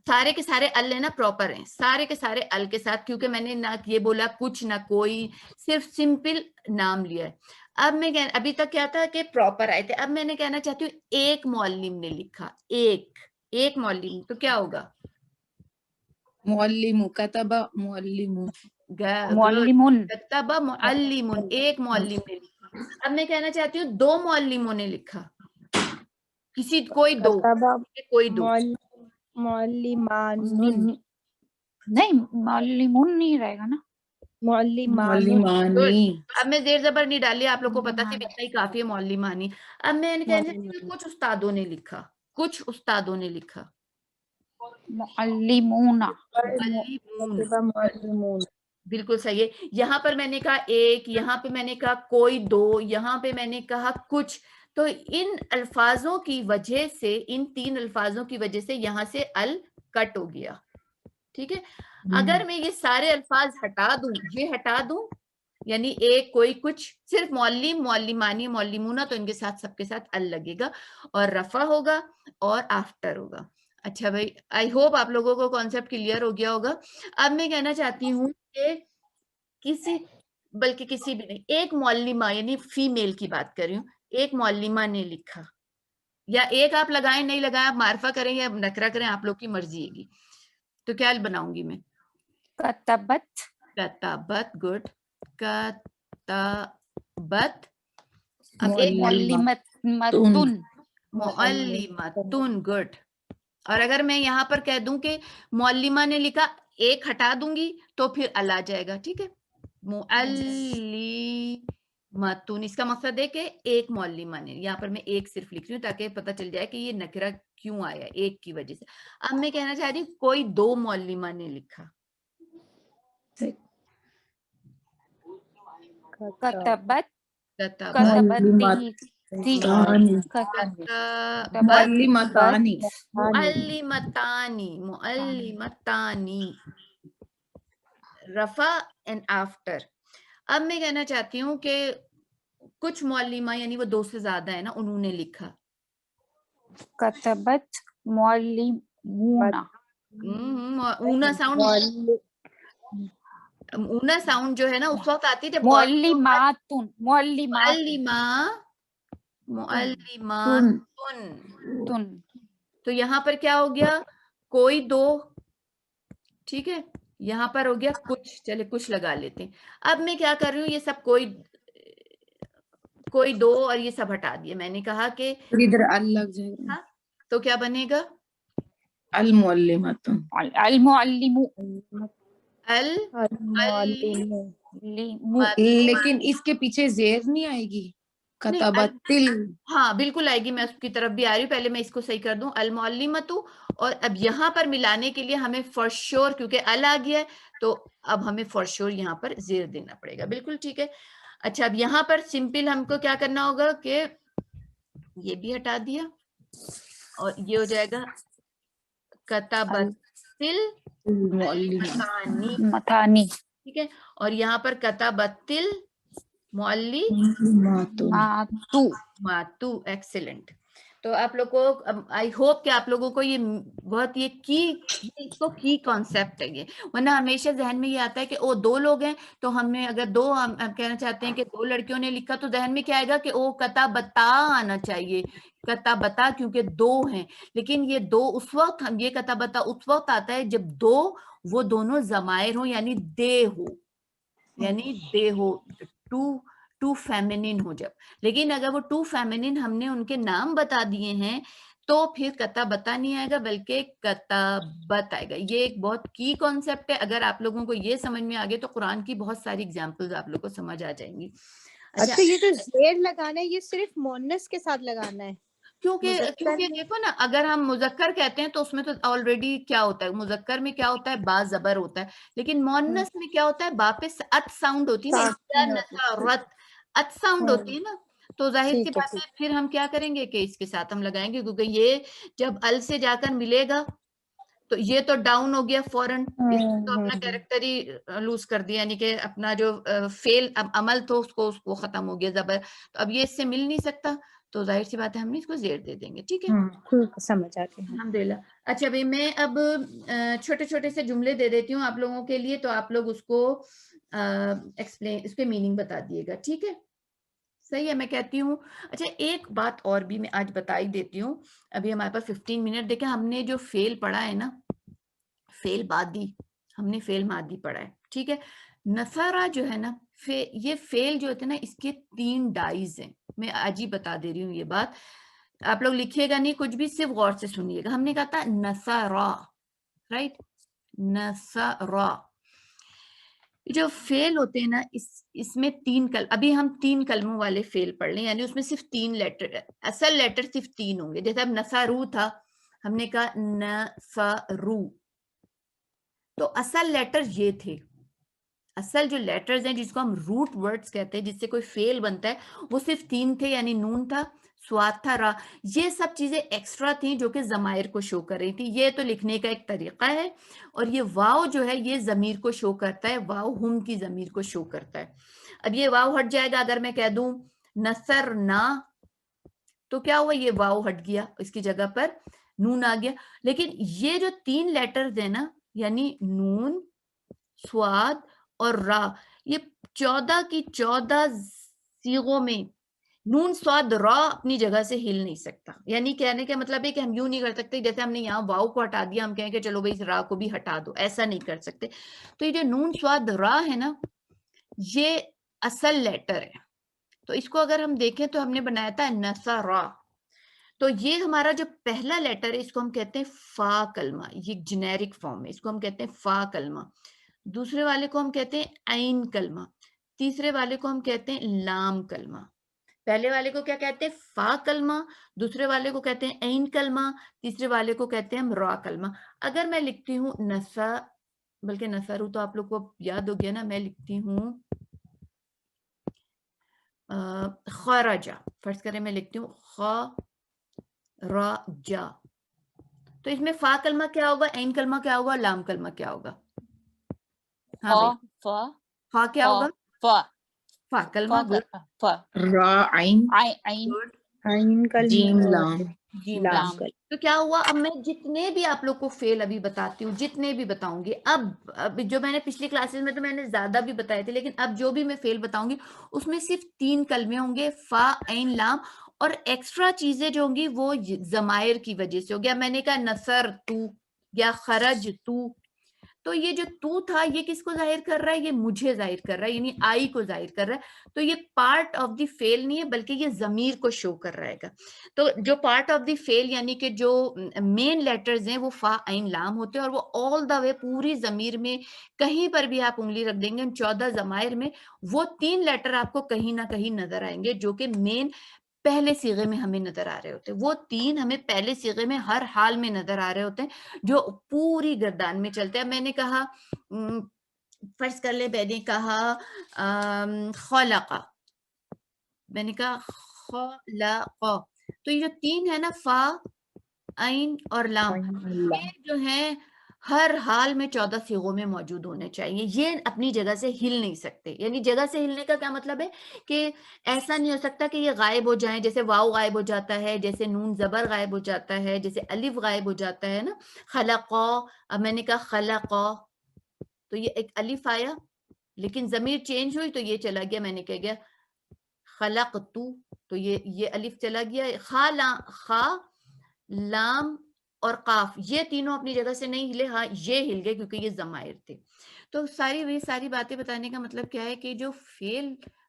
سارے کے سارے ال نا پراپر ہیں, سارے کے سارے ال کے ساتھ, کیونکہ میں نے نہ یہ بولا کچھ نہ کوئی, صرف سمپل نام لیا ہے. اب میں ابھی تک کیا تھا کہ پراپر آئے تھے, اب میں نے کہنا چاہتی ہوں ایک معلم نے لکھا, ایک معلم, تو کیا ہوگا؟ معلم. کتابہ معلم. معلمون. کتب معلم, ایک معلم نے لکھا. اب میں کہنا چاہتی ہوں دو معلموں نے لکھا, کوئی دو. معلمان. نہیں, معلمون نہیں رہے گا نا, معلمانی. اب میں زیر زبر نہیں ڈالی, آپ لوگ کو پتا صرف اتنا ہی کافی ہے, معلمانی. اب میں کہنا چاہتی ہوں کچھ استادوں نے لکھا, کچھ استادوں نے لکھا. معلمون. بالکل صحیح ہے. یہاں پر میں نے کہا ایک, یہاں پہ میں نے کہا کوئی دو, یہاں پہ میں نے کہا کچھ. تو ان الفاظوں کی وجہ سے, ان تین الفاظوں کی وجہ سے یہاں سے ال کٹ ہو گیا. ٹھیک ہے, اگر میں یہ سارے الفاظ ہٹا دوں, یہ ہٹا دوں, یعنی ایک کوئی کچھ, صرف معلم, معلمانی, معلمون, تو ان کے ساتھ سب کے ساتھ ال لگے گا اور رفع ہوگا اور آفٹر ہوگا. اچھا بھائی آئی ہوپ آپ لوگوں کو کانسیپٹ کلیئر ہو گیا ہوگا. اب میں کہنا چاہتی ہوں کہ کسی بھی نہیں, ایک معلمہ یعنی فیمیل کی بات کر رہی ہوں, ایک معلمہ نے لکھا, یا ایک آپ لگائیں نہیں لگائیں, آپ معرفہ کریں یا نکرہ کریں, آپ لوگ کی مرضی ہے گی. تو کیا بناؤں گی میں؟ کتبت کتابت, گڈ. کتابت. اب ایک معلمتن معلمتن, گڈ. اور اگر میں یہاں پر کہہ دوں کہ معلمہ نے لکھا, ایک ہٹا دوں گی تو پھر ال آ جائے گا, ٹھیک ہے. معلمتن, اس کا مقصد ہے کہ ایک معلمہ نے, یہاں پر میں ایک صرف لکھ رہی ہوں تاکہ پتہ چل جائے کہ یہ نکرہ کیوں آیا, ایک کی وجہ سے. اب میں کہنا چاہ رہی ہوں کوئی دو معلمہ نے لکھا. کتبت معلمتانی معلمتانی, رفع اینڈ آفٹر. اب میں کہنا چاہتی ہوں کہ کچھ معلمہ یعنی وہ دو سے زیادہ ہے نا, انہوں نے لکھا. کتبت معلمون. اونا ساؤنڈ جو ہے نا اس وقت آتی ہے جب معلماتن معلماتن. تو یہاں پر کیا ہو گیا, کوئی دو, ٹھیک ہے. یہاں پر ہو گیا کچھ, چلے کچھ لگا لیتے ہیں. اب میں کیا کر رہی ہوں, یہ سب کوئی دو اور یہ سب ہٹا دیا. میں نے کہا کہ ادھر ال لگ جائے گا, تو کیا بنے گا؟ المعلمۃ. المعلم. لیکن اس کے پیچھے زیر نہیں آئے گی, کتبتل. ہاں بالکل آئے گی, میں اس کی طرف بھی آ رہی ہوں. پہلے میں اس کو صحیح کر دوں, المعلمۃ. اور اب یہاں پر ملانے کے لیے ہمیں فار شور, کیونکہ ال آ گیا ہے تو اب ہمیں فار شور یہاں پر زیر دینا پڑے گا. بالکل ٹھیک ہے. اچھا اب یہاں پر سمپل ہم کو کیا کرنا ہوگا کہ یہ بھی ہٹا دیا اور یہ ہو جائے گا کتبتل متانی. ٹھیک ہے. اور یہاں پر کتبتل معلماتو. ایکسیلنٹ. تو آپ لوگ کو آئی ہوپ کہ آپ لوگوں کو یہ بہت یہ کی کانسیپٹ ہے یہ, ورنہ ہمیشہ ذہن میں یہ آتا ہے کہ او دو لوگ ہیں تو ہم نے اگر دو, ہم کہنا چاہتے ہیں کہ دو لڑکیوں نے لکھا تو ذہن میں کیا آئے گا کہ او کتابتا آنا چاہیے, کتابتا کیونکہ دو ہیں. لیکن یہ دو اس وقت, یہ کتابتا اس وقت آتا ہے جب دو وہ دونوں ضمائر ہوں, یعنی دے ہو, ٹو فیمنن ہو جب. لیکن اگر وہ ٹو فیمنن ہم نے ان کے نام بتا دیے ہیں تو پھر کتابتا نہیں آئے گا بلکہ کتابت آئے گا. یہ ایک بہت کی کانسیپٹ ہے. اگر آپ لوگوں کو یہ سمجھ میں آگے تو قرآن کی بہت ساری ایگزامپلز آپ لوگ کو سمجھ آ جائیں گی. اچھا یہ جو زیر لگانا ہے یہ صرف مؤنث کے ساتھ لگانا ہے؟ کیونکہ دیکھو نا, اگر ہم مذکر کہتے ہیں تو اس میں تو آلریڈی کیا ہوتا ہے, مذکر میں کیا ہوتا ہے, با زبر ہوتا ہے. لیکن مؤنث میں کیا ہوتا ہے, با پہ ات ساؤنڈ ہوتی ہے نا, ات ساؤنڈ ہوتی ہے نا. تو ظاہر سی بات ہے پھر ہم کیا کریں گے کہ اس کے ساتھ ہم لگائیں گے, کیونکہ یہ جب ال سے جا کر ملے گا تو یہ تو ڈاؤن ہو گیا فوراً, اس نے تو اپنا کیریکٹر ہی لوز کر دیا, یعنی کہ اپنا جو فیل عمل تو اس کو ختم ہو گیا زبر. تو اب یہ اس سے مل نہیں سکتا, تو ظاہر سی بات ہے ہم نے اس کو زیر دے دیں گے. ٹھیک ہے, سمجھ آتی ہے الحمدللہ. اچھا بھائی میں اب چھوٹے چھوٹے سے جملے دے دیتی ہوں آپ لوگوں کے لیے, تو آپ لوگ اس کو ایکسپلین, اس کے میننگ بتا دیے گا. ٹھیک ہے, صحیح ہے. میں کہتی ہوں اچھا ایک بات اور بھی میں آج بتا ہی دیتی ہوں. ابھی ہمارے پاس 15 منٹ. دیکھیں ہم نے جو فعل پڑھا ہے نا, فعل ماضی, ہم نے فعل ماضی پڑھا ہے. ٹھیک ہے, نصارہ جو ہے نا, یہ فعل جو ہوتے ہیں نا اس کے 3 ڈائز ہیں. میں آج ہی بتا دے رہی ہوں یہ بات, آپ لوگ لکھیے گا نہیں کچھ بھی, صرف غور سے سنیے گا. ہم نے کہا تھا نصارہ, رائٹ, نصارہ. جو فعل ہوتے ہیں نا اس میں 3 ابھی ہم 3 کلموں والے فعل پڑھ لیں, یعنی اس میں صرف 3 لیٹر, اصل لیٹر صرف 3 ہوں گے. جیسے اب نصارو تھا, ہم نے کہا نصارو, تو اصل لیٹر یہ تھے. اصل جو لیٹرز ہیں جس کو ہم روٹ ورڈز کہتے ہیں, جس سے کوئی فعل بنتا ہے, وہ صرف 3 تھے, یعنی نون تھا, سواد تھا, را. یہ سب چیزیں ایکسٹرا تھیں جو کہ ضمائر کو شو کر رہی تھی. یہ تو لکھنے کا ایک طریقہ ہے. اور یہ واو جو ہے یہ ضمیر کو شو کرتا ہے, واو ہم کی ضمیر کو شو کرتا ہے. اب یہ واو ہٹ جائے گا. اگر میں کہہ دوں نصرنا, تو کیا ہوا, یہ واو ہٹ گیا, اس کی جگہ پر نون آ گیا. لیکن یہ جو 3 لیٹرز ہیں نا یعنی نون، سواد اور را، یہ 14 کی 14 صیغوں میں نون سواد را اپنی جگہ سے ہل نہیں سکتا. یعنی کہنے کا مطلب ہے کہ ہم یوں نہیں کر سکتے جیسے ہم نے یہاں واؤ کو ہٹا دیا ہم کہیں کہ چلو بھائی اس را کو بھی ہٹا دو، ایسا نہیں کر سکتے. تو یہ جو نون سواد را ہے نا یہ اصل لیٹر ہے. تو اس کو اگر ہم دیکھیں تو ہم نے بنایا تھا نصرا. تو یہ ہمارا جو پہلا لیٹر ہے اس کو ہم کہتے ہیں فا کلمہ، یہ جنیرک فارم ہے، اس کو ہم کہتے ہیں فا کلمہ. دوسرے والے کو ہم کہتے ہیں عین کلمہ. تیسرے والے کو ہم کہتے ہیں لام کلمہ. پہلے والے کو کیا کہتے ہیں؟ فا کلمہ. دوسرے والے کو کہتے ہیں عین کلمہ. تیسرے والے کو کہتے ہیں ہم را کلمہ. اگر میں لکھتی ہوں نسا، بلکہ نسرو تو آپ لوگ کو یاد ہو گیا نا، میں لکھتی ہوں خرجا، فرض کریں میں لکھتی ہوں خرجا، تو اس میں فا کلمہ کیا ہوگا، عین کلمہ کیا ہوگا، لام کلمہ کیا ہوگا؟ ہاں بھائی فا کیا ہوگا؟ فا کلمہ. گڈ را عین گڈ. عین جیم کلمہ لام جیم لام لام. تو کیا ہوا، اب میں جتنے بھی آپ لوگ کو فعل ابھی بتاتی ہوں، جتنے بھی بتاؤں گی، اب جو میں نے پچھلی کلاسز میں تو میں نے زیادہ بھی بتائے تھے، لیکن اب جو بھی میں فعل بتاؤں گی اس میں صرف 3 کلمے ہوں گے، فا عین لام، اور ایکسٹرا چیزیں جو ہوں گی وہ ضمائر کی وجہ سے ہو گیا. میں نے کہا نصر تو یا خرج تو، تو یہ جو تو تھا یہ کس کو ظاہر کر رہا ہے؟ یہ مجھے ظاہر کر رہا ہے، یعنی آئی کو ظاہر کر رہا ہے. تو یہ پارٹ آف دی فعل نہیں ہے بلکہ یہ ضمیر کو شو کر رہے گا. تو جو پارٹ آف دی فعل یعنی کہ جو مین لیٹرز ہیں وہ فا عین لام ہوتے ہیں، اور وہ آل دا وے پوری ضمیر میں کہیں پر بھی آپ انگلی رکھ دیں گے ان 14 ضمائر میں وہ 3 لیٹر آپ کو کہیں نہ کہیں نظر آئیں گے جو کہ مین پہلے صیغے میں ہمیں نظر آ رہے ہوتے ہیں. وہ 3 ہمیں پہلے صیغے میں ہر حال میں نظر آ رہے ہوتے ہیں جو پوری گردان میں چلتے ہیں. میں نے کہا فرض کر لے، میں نے کہا خلق، میں نے کہا خلق، تو یہ جو 3 ہے نا فا عین اور لام، یہ جو ہیں ہر حال میں 14 صیغوں میں موجود ہونے چاہیے. یہ اپنی جگہ سے ہل نہیں سکتے. یعنی جگہ سے ہلنے کا کیا مطلب ہے کہ ایسا نہیں ہو سکتا کہ یہ غائب ہو جائیں، جیسے واو غائب ہو جاتا ہے، جیسے نون زبر غائب ہو جاتا ہے، جیسے الف غائب ہو جاتا ہے نا. خلقا، اب میں نے کہا خلقا تو یہ ایک الف آیا لیکن ضمیر چینج ہوئی تو یہ چلا گیا، میں نے کہہ گیا خلق تو یہ الف چلا گیا. خا لام اور قاف یہ تینوں اپنی جگہ سے نہیں ہلے، ہاں یہ ہل گئے کیونکہ یہ ضمائر تھے. تو ساری باتیں بتانے کا مطلب کیا ہے کہ جو فعل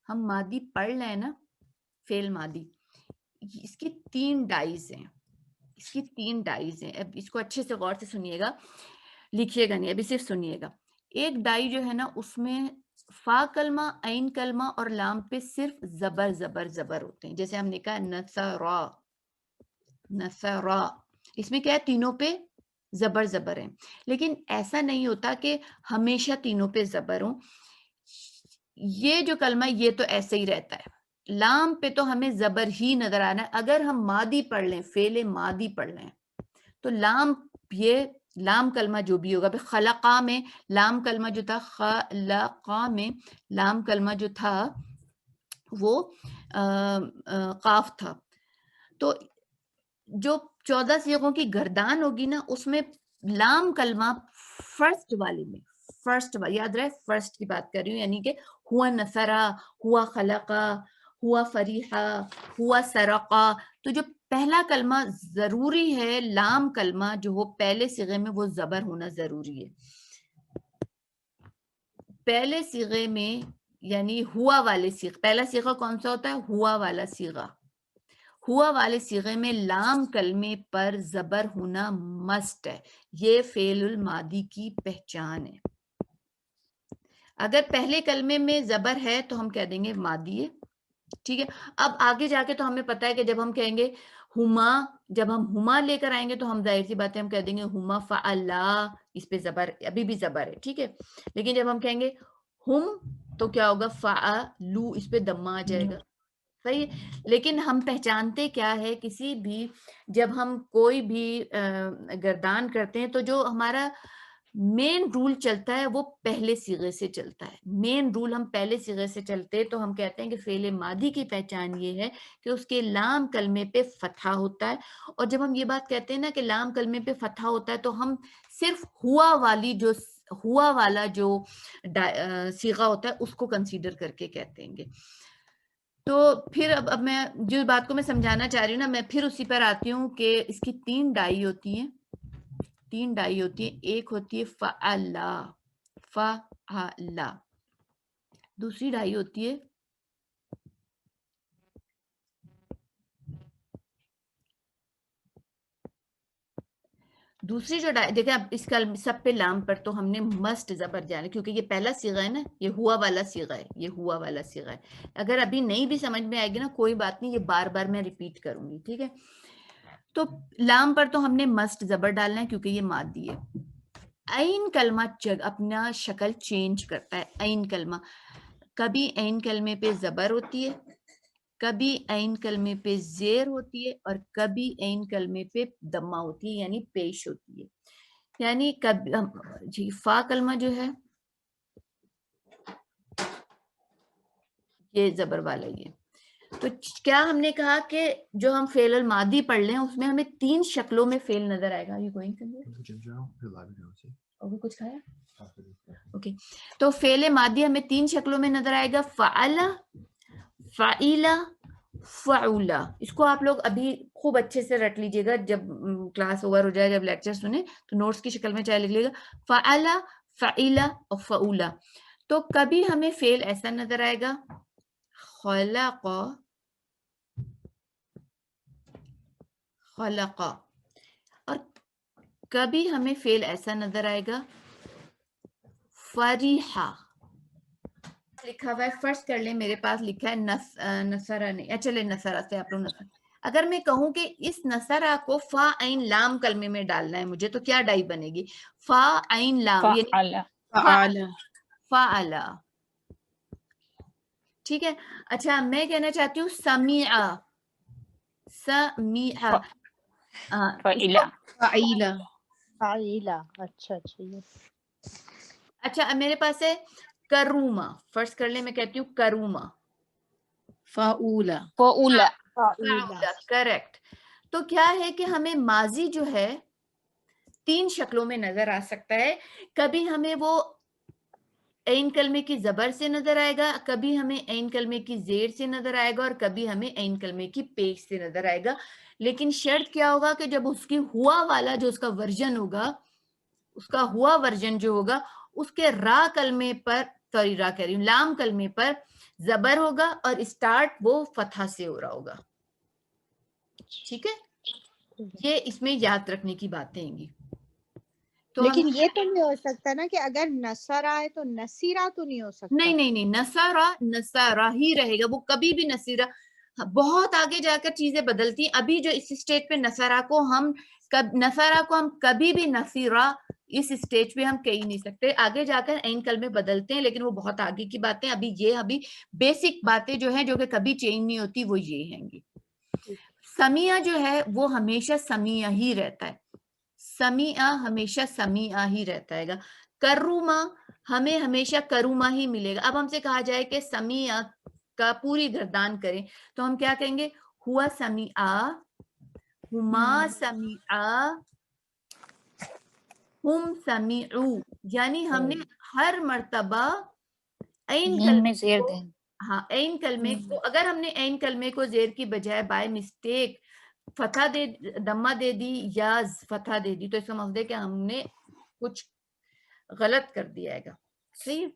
ہم ماضی پڑھ رہے ہیں نا، فعل ماضی، اس کی 3 ڈائز ہیں، اس کی 3 ڈائز ہیں. اب اس کو اچھے سے غور سے سنیے گا، لکھیے گا نہیں، ابھی صرف سنیے گا. ایک ڈائی جو ہے نا اس میں فا کلمہ، عین کلمہ اور لام پہ صرف زبر ہوتے ہیں. جیسے ہم نے کہا نصرا، اس میں کیا ہے تینوں پہ زبر ہیں. لیکن ایسا نہیں ہوتا کہ ہمیشہ تینوں پہ زبر ہوں. یہ جو کلمہ یہ تو ایسے ہی رہتا ہے. لام پہ تو ہمیں زبر ہی نظر آنا ہے. اگر ہم ماضی پڑھ لیں، فعل ماضی پڑھ لیں تو یہ لام کلمہ جو بھی ہوگا، خلقا میں لام کلمہ جو تھا، خلقا میں لام کلمہ جو تھا وہ قاف تھا. تو جو 14 صیغوں کی گردان ہوگی نا اس میں لام کلمہ فرسٹ والے میں، یاد رہے فرسٹ کی بات کر رہی ہوں، یعنی کہ ہوا نصرا، ہوا خلقا، ہوا فریحا، ہوا سرقا. تو جو پہلا کلمہ ضروری ہے لام کلمہ جو ہو پہلے صیغے میں وہ زبر ہونا ضروری ہے. پہلے صیغے میں یعنی ہوا والے صیغہ، پہلا صیغہ کون سا ہوتا ہے؟ ہوا والا صیغہ. ہوا والے صیغے میں لام کلمے پر زبر ہونا مسٹ ہے. یہ فعل الماضی کی پہچان ہے. اگر پہلے کلمے میں زبر ہے تو ہم کہہ دیں گے ماضی ہے. ٹھیک ہے. اب آگے جا کے تو ہمیں پتا ہے کہ جب ہم کہیں گے ہما، جب ہم ہما لے کر آئیں گے تو ہم ظاہر سی بات ہے ہم کہہ دیں گے ہما فعلا، اس پہ زبر ابھی بھی زبر ہے. ٹھیک ہے. لیکن جب ہم کہیں گے ہم تو کیا ہوگا؟ فعلو، اس پہ دمہ آ جائے گا. صحیح ہے. لیکن ہم پہچانتے کیا ہے کسی بھی، جب ہم کوئی بھی گردان کرتے ہیں تو جو ہمارا مین رول چلتا ہے وہ پہلے صیغے سے چلتا ہے. مین رول ہم پہلے صیغے سے چلتے تو ہم کہتے ہیں کہ فعل ماضی کی پہچان یہ ہے کہ اس کے لام کلمے پہ فتحہ ہوتا ہے. اور جب ہم یہ بات کہتے ہیں نا کہ لام کلمے پہ فتحہ ہوتا ہے تو ہم صرف ہوا والا جو صیغہ ہوتا ہے اس کو کنسیڈر کر کے کہتے ہیں گے. تو پھر اب میں جو بات کو میں سمجھانا چاہ رہی ہوں نا، میں پھر اسی پر آتی ہوں کہ اس کی 3 ڈائی ہوتی ہیں. 3 ڈائی ہوتی ہے. ایک ہوتی ہے فعلا، فعلا. دوسری ڈائی ہوتی ہے دوسری جو ڈائی، دیکھیں اب اس کا سب پہ لام پر تو ہم نے مسٹ زبر جانا کیونکہ یہ پہلا صیغہ ہے نا، یہ ہوا والا صیغہ ہے، یہ ہوا والا صیغہ ہے. اگر ابھی نہیں بھی سمجھ میں آئے گی نا کوئی بات نہیں، یہ بار بار میں ریپیٹ کروں گی، ٹھیک ہے. تو لام پر تو ہم نے مسٹ زبر ڈالنا ہے کیونکہ یہ مادی ہے. عین کلمہ اپنا شکل چینج کرتا ہے. عین کلمہ کبھی عین کلمے پہ زبر ہوتی ہے، کبھی عین کلمے پہ زیر ہوتی ہے، اور کبھی عین کلمے پہ دمہ ہوتی ہے یعنی پیش ہوتی ہے. یعنی جی فا کلمہ جو ہے یہ زبر والا ہی ہے. تو کیا ہم نے کہا کہ جو ہم فعل الماضی پڑھ لیں اس میں ہمیں 3 شکلوں میں فعل نظر آئے گا. یہ کوئی کچھ کھایا؟ اوکے. تو فعل ماضی ہمیں 3 شکلوں میں نظر آئے گا، فعل، فعیل، فعولا. اس کو آپ لوگ ابھی خوب اچھے سے رٹ لیجئے گا، جب کلاس اوور ہو جائے، جب لیکچر سنیں تو نوٹس کی شکل میں چاہے لکھ لیے گا فعل، فعیل اور فعولا. تو کبھی ہمیں فعل ایسا نظر آئے گا خلق، خلق، اور کبھی ہمیں فعل ایسا نظر آئے گا فریحہ. لکھا ہوا ہے، فرض کر لیں میرے پاس لکھا ہے نصرہ نہیں، چلے نصرہ سے آپ لوگ نصرہ. اگر میں کہوں کہ اس نصرہ کو فا عین لام کلمے میں ڈالنا ہے مجھے، تو کیا ڈائی بنے گی؟ فا عین لام یعنی فعلا. فعلا. ٹھیک ہے. اچھا میں کہنا چاہتی ہوں سمیع، سمیع. فعیلا. فعیلا. فعیلا. اچھا یہ اچھا اب میرے پاس ہے کروما. فرض کر لیں میں کہتی ہوں کروما. فعولا. فعولا. فعیلا. کریکٹ. تو کیا ہے کہ ہمیں ماضی جو ہے 3 شکلوں میں نظر آ سکتا ہے. کبھی ہمیں وہ عین کلمے کی زبر سے نظر آئے گا، کبھی ہمیں عین کلمے کی زیر سے نظر آئے گا، اور کبھی ہمیں عین کلمے کی پیش سے نظر آئے گا. لیکن شرط کیا ہوگا کہ جب اس کی ہوا والا جو اس کا ورژن ہوگا، اس کا ہوا ورژن جو ہوگا اس کے را کلمے پر، سوری را کہہ رہی ہوں، لام کلمے پر زبر ہوگا اور اسٹارٹ وہ فتحہ سے ہو رہا ہوگا. ٹھیک ہے. یہ اس میں یاد رکھنے کی باتیں ہیں گی. تو لیکن یہ تو نہیں ہو سکتا نا کہ اگر نصر آئے تو نصیرہ تو نہیں ہو سکتا. نہیں نصارہ ہی رہے گا، وہ کبھی بھی نصیرہ. بہت آگے جا کر چیزیں بدلتی ہیں. ابھی جو اس اسٹیج پہ نصارہ کو ہم کبھی بھی نصیرہ اس اسٹیج پہ ہم کہہ نہیں سکتے. آگے جا کر عین کلمے بدلتے ہیں لیکن وہ بہت آگے کی باتیں. ابھی بیسک باتیں جو ہیں جو کہ کبھی چینج نہیں ہوتی وہ یہ ہیں گی. سمیع جو ہے وہ ہمیشہ سمیع ہی رہتا ہے. سمیع ہمیشہ سمیع ہی رہتا ہے گا. کروما ہمیں ہمیشہ کروما ہی ملے گا. اب ہم سے کہا جائے کہ سمیع کا پوری گردان کریں تو ہم کیا کہیں گے؟ ہوا سمیع، ہما سمیع، ہم سمیعو. یعنی ہم نے ہر مرتبہ عین نون میں کلمے زیر کو، دیں. ہاں عین کلمے کو، اگر ہم نے عین کلمے کو زیر کی بجائے بائی مسٹیک فتح دمہ دے دی یا فتح دے دی تو اس کا مطلب ہے کہ ہم نے کچھ غلط کر دیا ہے گا. صحیح.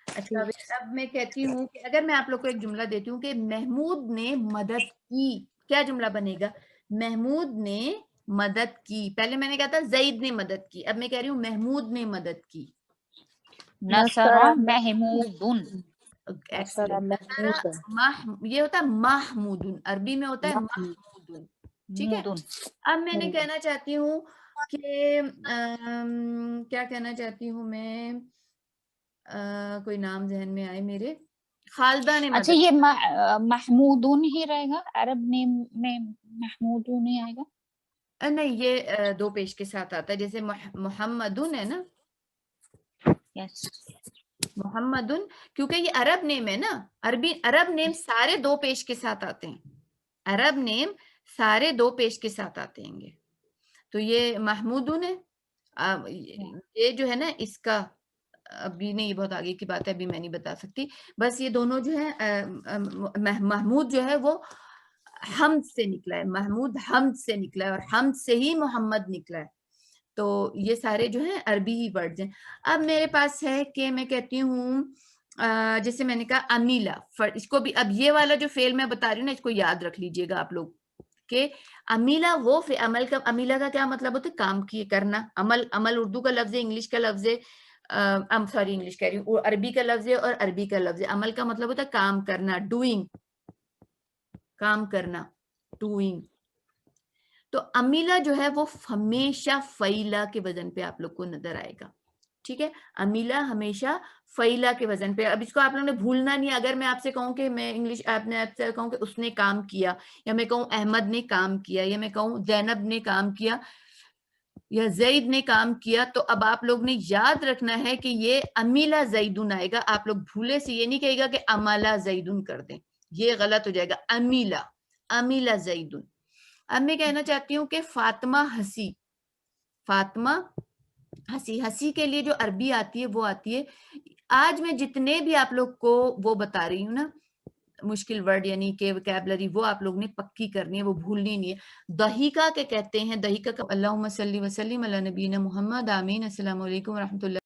اچھا اب میں کہتی ہوں کہ اگر میں آپ لوگ کو ایک جملہ دیتی ہوں کہ محمود نے مدد کی، کیا جملہ بنے گا؟ محمود نے مدد کی. پہلے میں نے کہا تھا زید نے مدد کی، اب میں کہہ رہی ہوں محمود نے مدد کی. نصر محمودن. یہ ہوتا ہے محمود، عربی میں ہوتا ہے محمود. ٹھیک ہے. اب میں نے کہنا چاہتی ہوں کہ کیا کہنا چاہتی ہوں میں، کوئی نام ذہن میں آئے میرے. خالدہ نے اچھا مدد. یہ محمودن ہی رہے گا، عرب نیم میں محمودن ہی آئے گا. نہیں یہ دو پیش کے ساتھ آتا ہے، جیسے محمدن ہے نا، یس محمدن، کیونکہ یہ عرب نیم ہے نا، عرب نیم سارے دو پیش کے ساتھ آتے ہیں، عرب نیم سارے دو پیش کے ساتھ آتے ہیں گے. تو یہ محمودن ہے. یہ جو ہے نا اس کا ابھی نہیں، یہ بہت آگے کی بات ہے، ابھی میں نہیں بتا سکتی. بس یہ دونوں جو ہے محمود جو ہے وہ حمد سے نکلا ہے، محمود حمد سے نکلا ہے، اور حمد سے ہی محمد نکلا ہے. تو یہ سارے جو ہیں عربی ہی ورڈز ہیں. اب میرے پاس ہے کہ میں کہتی ہوں جیسے میں نے کہا امیلا، اس کو بھی اب یہ والا جو فعل میں بتا رہی ہوں نا، اس کو یاد رکھ لیجئے گا آپ لوگ کہ امیلا وہ عمل کا، امیلا کا کیا مطلب ہوتا ہے؟ کام کیے کرنا. عمل اردو کا لفظ ہے، انگلش کا لفظ ہے، سوری انگلش کہہ رہی ہوں، عربی کا لفظ ہے اور عربی کا لفظ ہے. عمل کا مطلب ہوتا ہے کام کرنا، ڈوئنگ، کام کرنا، ڈوئنگ. تو امیلا جو ہے وہ ہمیشہ فعیلہ کے وزن پہ آپ لوگ کو نظر آئے گا. ٹھیک ہے، امیلا ہمیشہ فعیلہ کے وزن پہ. اب اس کو آپ لوگوں نے بھولنا نہیں. اگر میں آپ سے کہوں کہ میں انگلش، آپ سے کہوں کہ اس نے کام کیا، یا میں کہوں احمد نے کام کیا، یا میں کہوں زینب نے کام کیا، یا زید نے کام کیا، تو اب آپ لوگ نے یاد رکھنا ہے کہ یہ امیلا زیدن آئے گا. آپ لوگ بھولے سے یہ نہیں کہے گا کہ امالا زیدن کر دیں، یہ غلط ہو جائے گا. امیلا، امیلا زیدن. اب میں کہنا چاہتی ہوں کہ فاطمہ ہنسی، فاطمہ ہنسی. ہنسی کے لیے جو عربی آتی ہے وہ آتی ہے، آج میں جتنے بھی آپ لوگ کو وہ بتا رہی ہوں نا مشکل ورڈ یعنی کہ وکیبلری، وہ آپ لوگ نے پکی کرنی ہے، وہ بھولنی نہیں ہے. دہیکا کے کہتے ہیں، دہیکا کا اللہم صلی وسلم علی نبینا محمد، آمین. السلام علیکم ورحمۃ اللہ.